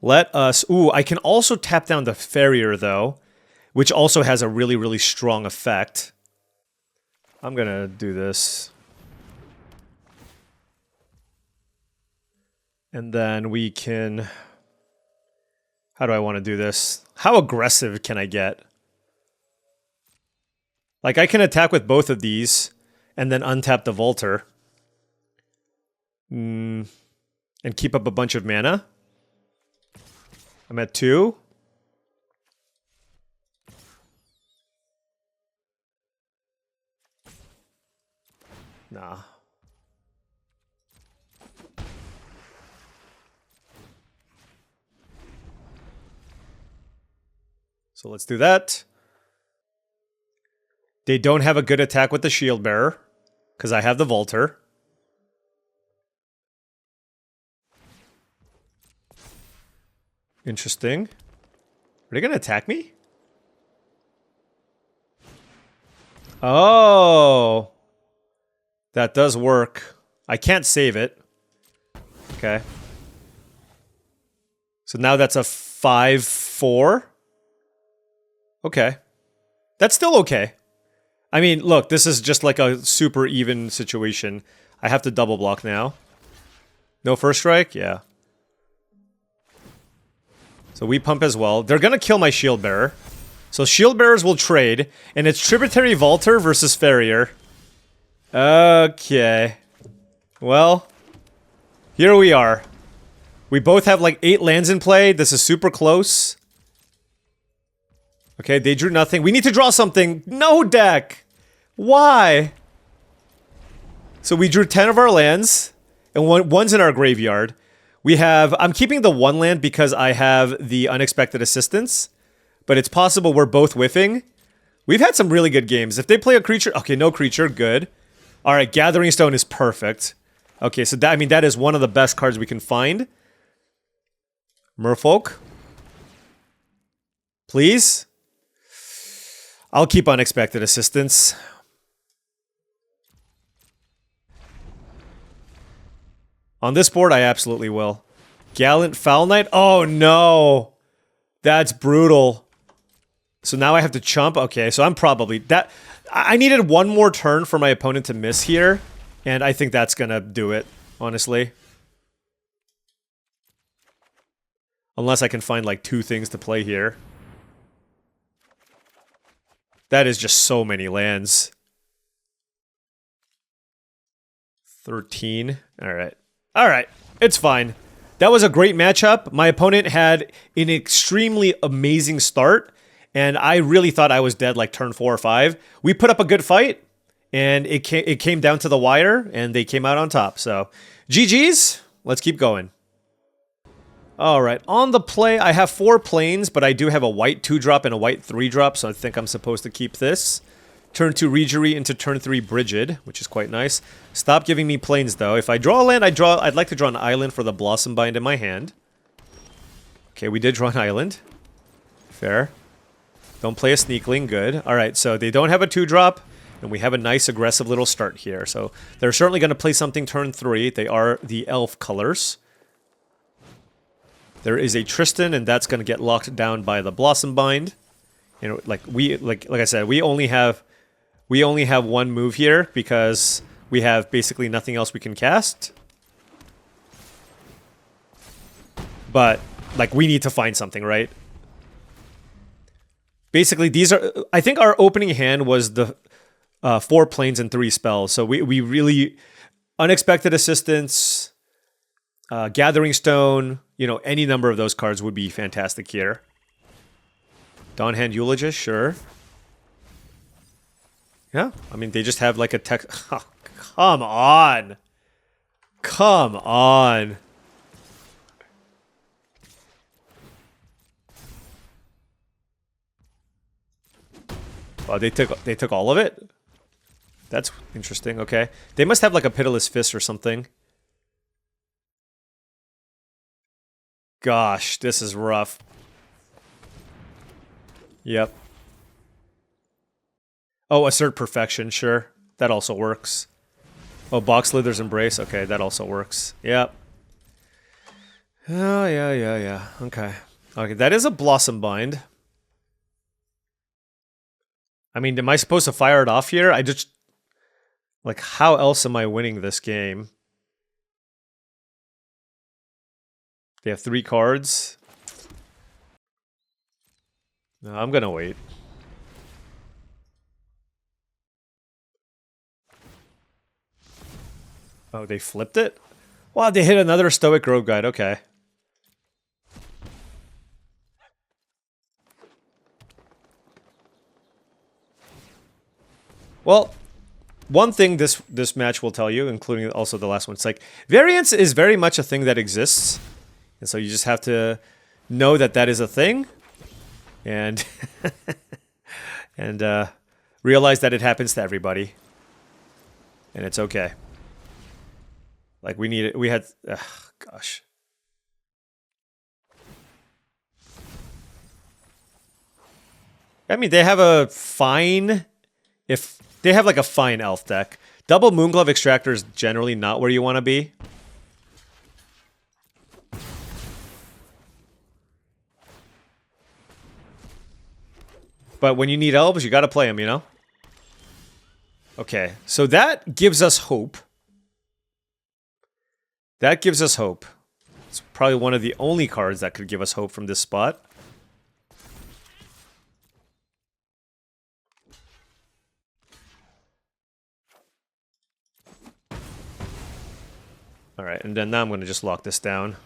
Let us... Ooh, I can also tap down the Farrier, though, which also has a really, really strong effect. I'm gonna do this. And then we can... How do I want to do this? How aggressive can I get? Like, I can attack with both of these, and then untap the Volter. And keep up a bunch of mana. I'm at 2. Nah. So let's do that. They don't have a good attack with the Shield Bearer, because I have the Volter. Interesting. Are they going to attack me? Oh. That does work. I can't save it. Okay. So now that's a 5/4. Okay. That's still okay. I mean, look, this is just like a super even situation. I have to double block now. No first strike? Yeah. So we pump as well. They're gonna kill my Shield Bearer. So Shield Bearers will trade, and it's Tributary Volter versus Farrier. Okay. Well, here we are. We both have like 8 lands in play. This is super close. Okay, they drew nothing. We need to draw something. No deck! Why? So we drew 10 of our lands, and one's in our graveyard. We have... I'm keeping the 1 land because I have the Unexpected Assistance, but it's possible we're both whiffing. We've had some really good games. If they play a creature... Okay, no creature. Good. Alright, Gathering Stone is perfect. Okay, so that, I mean, that is one of the best cards we can find. Merfolk. Please? I'll keep Unexpected Assistance. On this board, I absolutely will. Gallant Foul Knight? Oh, no! That's brutal. So now I have to chump? Okay, so I'm probably... that. I needed one more turn for my opponent to miss here, and I think that's gonna do it, honestly. Unless I can find, like, 2 things to play here. That is just so many lands. 13. Alright. Alright. It's fine. That was a great matchup. My opponent had an extremely amazing start, and I really thought I was dead like turn 4 or 5. We put up a good fight, and it came down to the wire, and they came out on top. So, GG's. Let's keep going. Alright, on the play, I have 4 planes, but I do have a white 2-drop and a white 3-drop, so I think I'm supposed to keep this. Turn 2 Regery into turn 3 Brigid, which is quite nice. Stop giving me planes, though. If I draw a land, I'd like to draw an island for the Blossom Bind in my hand. Okay, we did draw an island. Fair. Don't play a Sneakling, good. Alright, so they don't have a 2-drop, and we have a nice aggressive little start here. So they're certainly going to play something turn 3. They are the elf colors. There is a Tristan, and that's going to get locked down by the Blossom Bind. You know, like I said, we only have one move here because we have basically nothing else we can cast. But like we need to find something, right? Basically, these are. I think our opening hand was the 4 planes and 3 spells. So we really unexpected assistance, Gathering Stone. You know, any number of those cards would be fantastic here. Dawnhand Eulogist, sure. Yeah, I mean, they just have like a tech. Oh, come on. Come on. Oh, they took all of it? That's interesting, okay. They must have like a Pitiless Fist or something. Gosh, this is rough. Yep. Oh, Assert Perfection, sure. That also works. Oh, Box Slither's Embrace. Okay, that also works. Yep. Oh, yeah. Okay. Okay, that is a Blossom Bind. I mean, am I supposed to fire it off here? I just... Like, how else am I winning this game? They have 3 cards. No, I'm gonna wait. Oh, they flipped it? Wow, they hit another Stoic Grove Guide. Okay. Well, one thing this match will tell you, including also the last one, it's like variance is very much a thing that exists. And so you just have to know that that is a thing, and and realize that it happens to everybody, and it's okay. Like we need it. We had, gosh. I mean, they have a fine. If they have like a fine elf deck, double Moonglove Extractor is generally not where you want to be. But when you need elves, you got to play them, you know? Okay, so that gives us hope. That gives us hope. It's probably one of the only cards that could give us hope from this spot. Alright, and then now I'm going to just lock this down.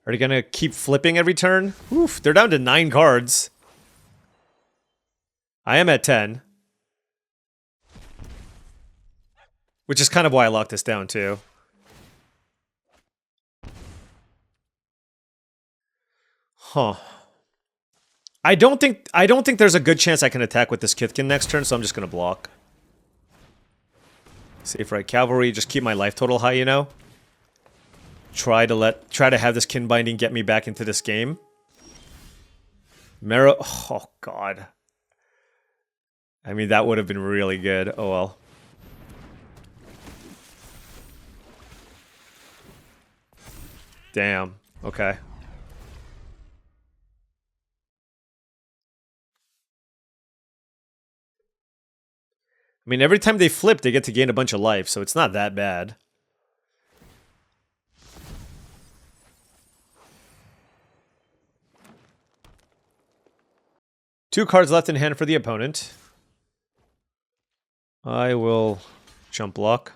Are they going to keep flipping every turn? Oof, they're down to 9 cards. I am at 10. Which is kind of why I locked this down, too. Huh. I don't think there's a good chance I can attack with this Kithkin next turn, so I'm just going to block. Safe Right Cavalry, just keep my life total high, you know? Try to have this Kinbinding get me back into this game. Marrow, oh god. I mean, that would have been really good. Oh well. Damn. Okay. I mean, every time they flip, they get to gain a bunch of life, so it's not that bad. Two cards left in hand for the opponent. I will jump block.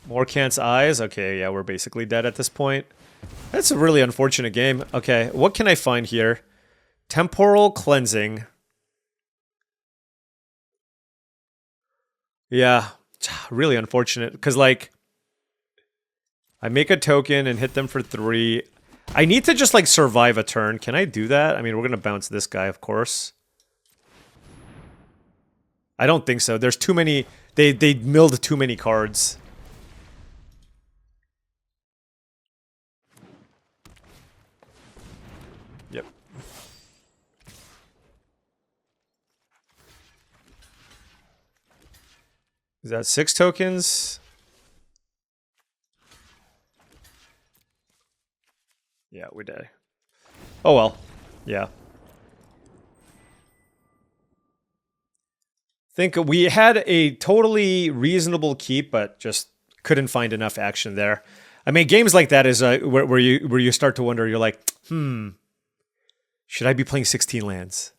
Morkant's Eyes. Okay, yeah, we're basically dead at this point. That's a really unfortunate game. Okay, what can I find here? Temporal Cleansing. Yeah, really unfortunate. Because, like, I make a token and hit them for 3. I need to just, like, survive a turn. Can I do that? I mean, we're going to bounce this guy, of course. I don't think so. There's too many... They milled too many cards. Yep. Is that 6 tokens? Yeah, we did. Oh well. Yeah. Think we had a totally reasonable keep, but just couldn't find enough action there. I mean, games like that is where you start to wonder. You're like, should I be playing 16 lands?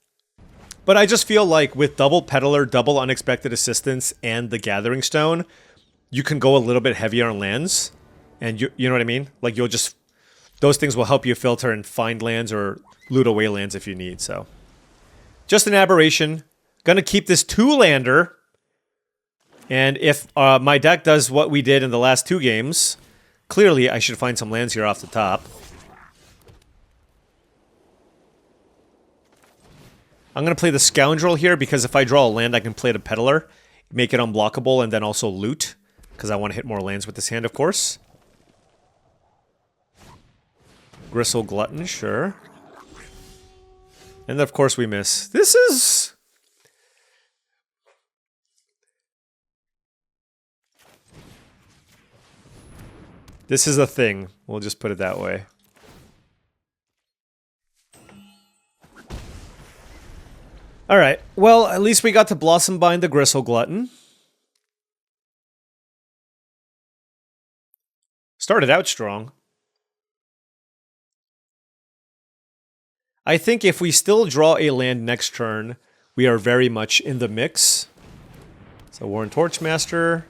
But I just feel like with double Peddler, double Unexpected Assistance, and the Gathering Stone, you can go a little bit heavier on lands, and you know what I mean. Like you'll just those things will help you filter and find lands or loot away lands if you need. So, just an aberration. Gonna keep this 2-lander, and if my deck does what we did in the last 2 games, clearly I should find some lands here off the top. I'm gonna play the Scoundrel here because if I draw a land, I can play the Peddler, make it unblockable, and then also loot, because I want to hit more lands with this hand, of course. Gristle Glutton, sure. And of course we miss. This is... This is a thing. We'll just put it that way. Alright, well, at least we got to Blossom Bind the Gristle Glutton. Started out strong. I think if we still draw a land next turn, we are very much in the mix. So Warren Torchmaster.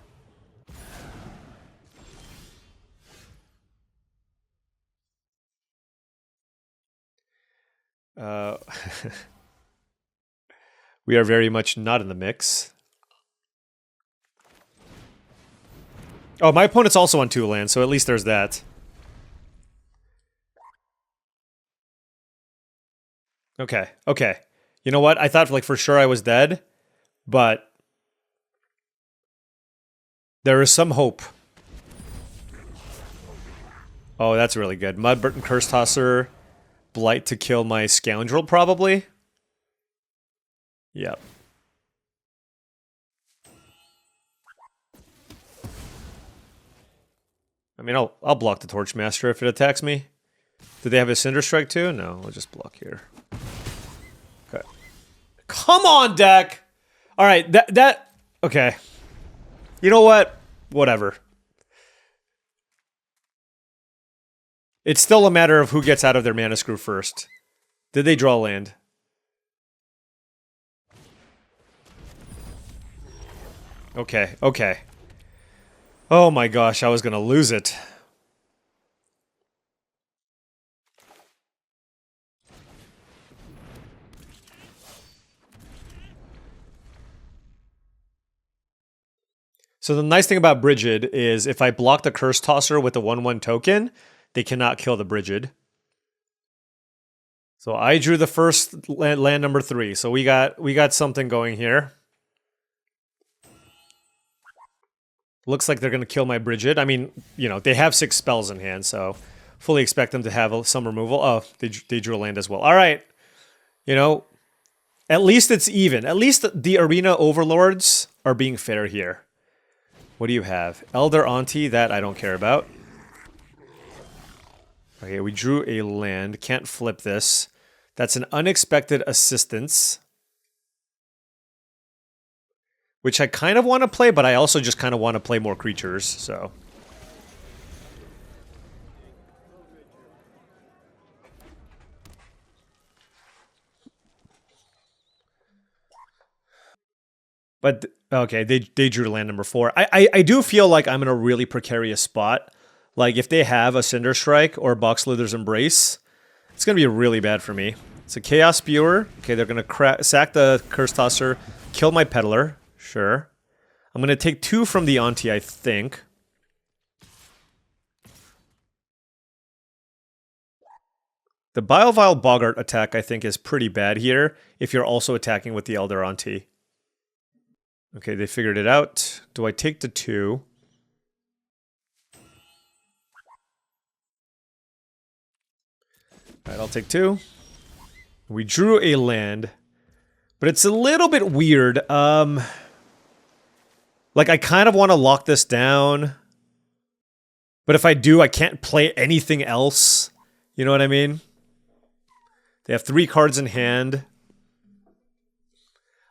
We are very much not in the mix. Oh, my opponent's also on 2 lands, so at least there's that. Okay, okay. You know what? I thought like for sure I was dead, but there is some hope. Oh, that's really good. Mudburton Curse Tosser. Blight to kill my Scoundrel, probably. Yep. I mean, I'll block the Torchmaster if it attacks me. Do they have a Cinder Strike too? No, I'll just block here. Okay. Come on, deck! Alright, that... Okay. You know what? Whatever. It's still a matter of who gets out of their mana screw first. Did they draw land? Okay, okay. Oh my gosh, I was gonna lose it. So the nice thing about Brigid is if I block the Curse Tosser with the 1/1 token, they cannot kill the Brigid. So I drew the first land number 3. So we got something going here. Looks like they're going to kill my Brigid. I mean, you know, they have 6 spells in hand, so fully expect them to have some removal. Oh, they drew a land as well. All right. You know, at least it's even. At least the Arena Overlords are being fair here. What do you have? Elder Auntie, that I don't care about. Okay, we drew a land. Can't flip this. That's an Unexpected Assistance. Which I kind of want to play, but I also just kind of want to play more creatures, so... But, okay, they drew land number 4. I do feel like I'm in a really precarious spot. Like, if they have a Cinder Strike or Boxlither's Embrace, it's going to be really bad for me. It's a Chaos Spewer. Okay, they're going to sack the Curse Tosser, kill my Peddler. Sure. I'm going to take 2 from the Auntie, I think. The Bilevile Boggart attack, I think, is pretty bad here if you're also attacking with the Elder Auntie. Okay, they figured it out. Do I take the 2? Alright, I'll take 2. We drew a land. But it's a little bit weird. Like, I kind of want to lock this down. But if I do, I can't play anything else. You know what I mean? They have 3 cards in hand.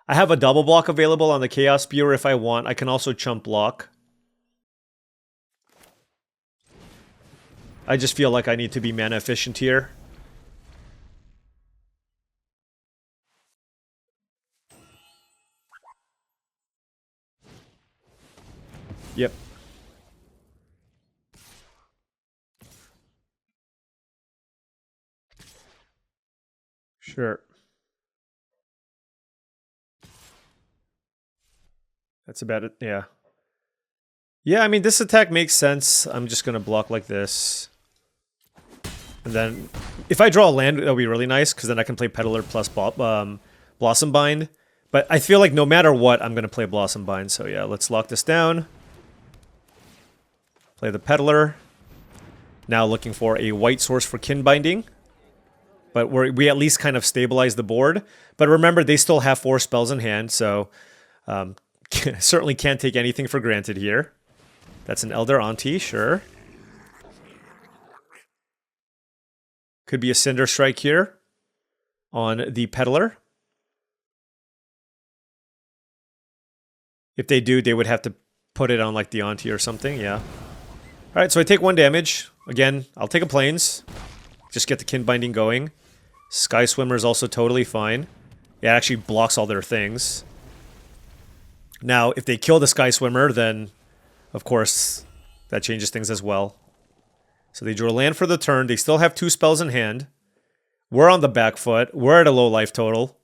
I have a double block available on the Chaos Spewer if I want. I can also chump block. I just feel like I need to be mana efficient here. Yep. Sure. That's about it, yeah. Yeah, I mean, this attack makes sense. I'm just gonna block like this. And then, if I draw a land, that'll be really nice, because then I can play Peddler plus Blossom Bind. But I feel like no matter what, I'm gonna play Blossom Bind, so yeah, let's lock this down. Play the Peddler. Now looking for a white source for Kinbinding. But we at least kind of stabilize the board. But remember, they still have 4 spells in hand, so certainly can't take anything for granted here. That's an Elder Auntie, sure. Could be a Cinder Strike here on the Peddler. If they do, they would have to put it on like the Auntie or something, yeah. Alright, so I take 1 damage. Again, I'll take a Plains. Just get the Kinbinding going. Sky Swimmer is also totally fine. It actually blocks all their things. Now, if they kill the Sky Swimmer, then, of course, that changes things as well. So they drew a land for the turn. They still have 2 spells in hand. We're on the back foot. We're at a low life total.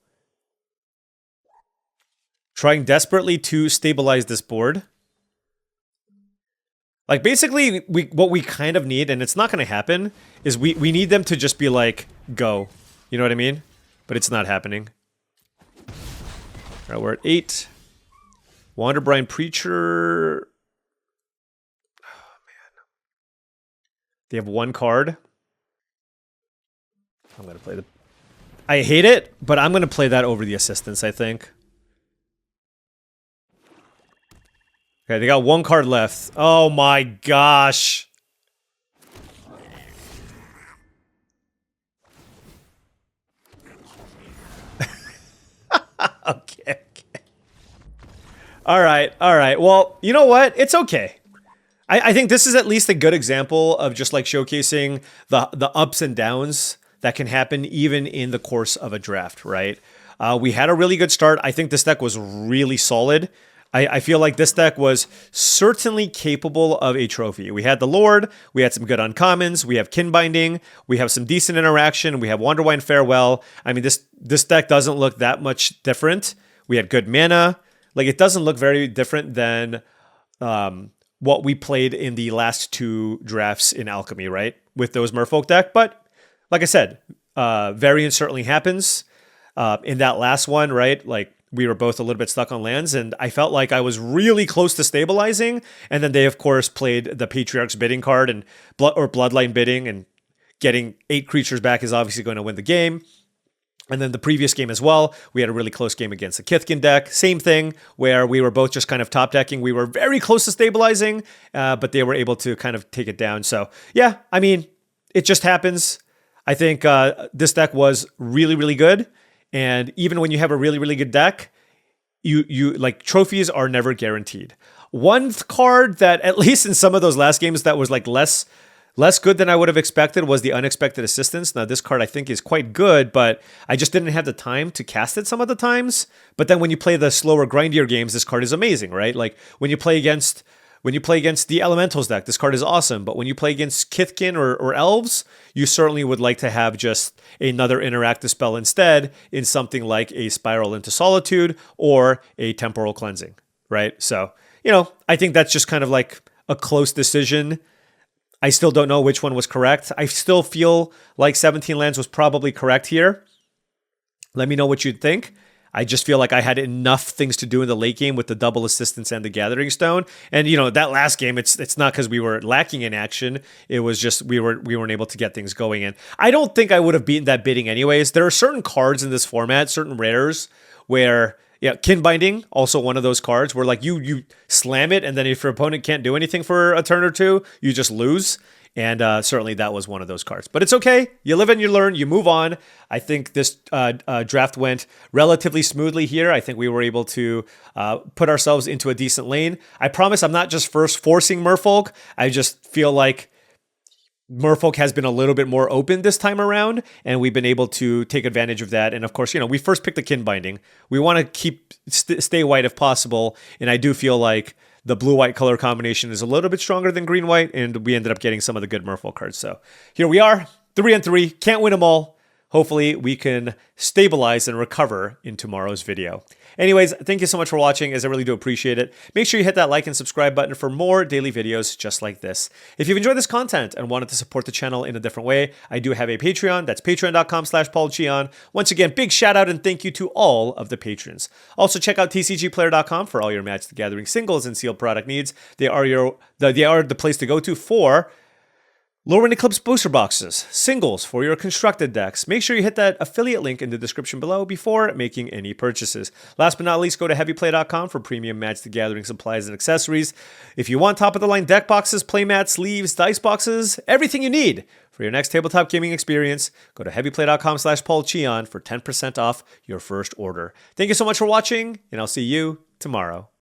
Trying desperately to stabilize this board. Like, basically, what we kind of need, and it's not going to happen, is we need them to just be like, go. You know what I mean? But it's not happening. Alright, we're at 8. Wanderbrine Preacher. Oh, man. They have 1 card. I'm going to play the... I hate it, but I'm going to play that over the Assistance, I think. Okay, they got 1 card left. Oh my gosh. Okay. All right. Well, you know what? It's okay. I think this is at least a good example of just like showcasing the ups and downs that can happen even in the course of a draft, right? We had a really good start. I think this deck was really solid. I feel like this deck was certainly capable of a trophy. We had the Lord, we had some good uncommons, we have Kinbinding, we have some decent interaction, we have Wanderwine Farewell. I mean, this deck doesn't look that much different. We had good mana. Like, it doesn't look very different than what we played in the last 2 drafts in Alchemy, right? With those Merfolk deck. But, like I said, variance certainly happens. In that last one, right? Like, we were both a little bit stuck on lands, and I felt like I was really close to stabilizing. And then they, of course, played the Patriarch's Bidding card and Bloodline Bidding, and getting 8 creatures back is obviously going to win the game. And then the previous game as well, we had a really close game against the Kithkin deck. Same thing, where we were both just kind of top decking. We were very close to stabilizing, but they were able to kind of take it down. So yeah, I mean, it just happens. I think this deck was really, really good. And even when you have a really, really good deck, you like, trophies are never guaranteed. One card that, at least in some of those last games, that was like less good than I would have expected was the Unexpected Assistance. Now, this card I think is quite good, but I just didn't have the time to cast it some of the times. But then when you play the slower, grindier games, this card is amazing, right? Like, when you play against the Elementals deck, this card is awesome. But when you play against Kithkin or Elves, you certainly would like to have just another interactive spell instead, in something like a Spiral into Solitude or a Temporal Cleansing, right? So, you know, I think that's just kind of like a close decision. I still don't know which one was correct. I still feel like 17 lands was probably correct here. Let me know what you'd think. I just feel like I had enough things to do in the late game with the double assistance and the Gathering Stone. And that last game, it's not because we were lacking in action. It was just we weren't able to get things going. And I don't think I would have beaten that bidding anyways. There are certain cards in this format, certain rares, where Kinbinding, also one of those cards where like you slam it, and then if your opponent can't do anything for a turn or two, you just lose. And certainly that was one of those cards. But it's okay. You live and you learn. You move on. I think this draft went relatively smoothly here. I think we were able to put ourselves into a decent lane. I promise I'm not just first forcing Merfolk. I just feel like Merfolk has been a little bit more open this time around, and we've been able to take advantage of that. And of course, we first picked the Kinbinding. We want to stay white if possible. And I do feel like the blue-white color combination is a little bit stronger than green-white, and we ended up getting some of the good Merfolk cards. So here we are, 3-3. Can't win them all. Hopefully, we can stabilize and recover in tomorrow's video. Anyways, thank you so much for watching, as I really do appreciate it. Make sure you hit that like and subscribe button for more daily videos just like this. If you've enjoyed this content and wanted to support the channel in a different way, I do have a Patreon. That's patreon.com/paulcheon. Once again, big shout out and thank you to all of the patrons. Also, check out TCGplayer.com for all your Magic the Gathering singles and sealed product needs. They are the place to go to for Lorwyn Eclipsed booster boxes, singles for your constructed decks. Make sure you hit that affiliate link in the description below before making any purchases. Last but not least, go to heavyplay.com for premium Magic the Gathering supplies and accessories. If you want top-of-the-line deck boxes, playmats, sleeves, dice boxes, everything you need for your next tabletop gaming experience, go to heavyplay.com/paulcheon for 10% off your first order. Thank you so much for watching, and I'll see you tomorrow.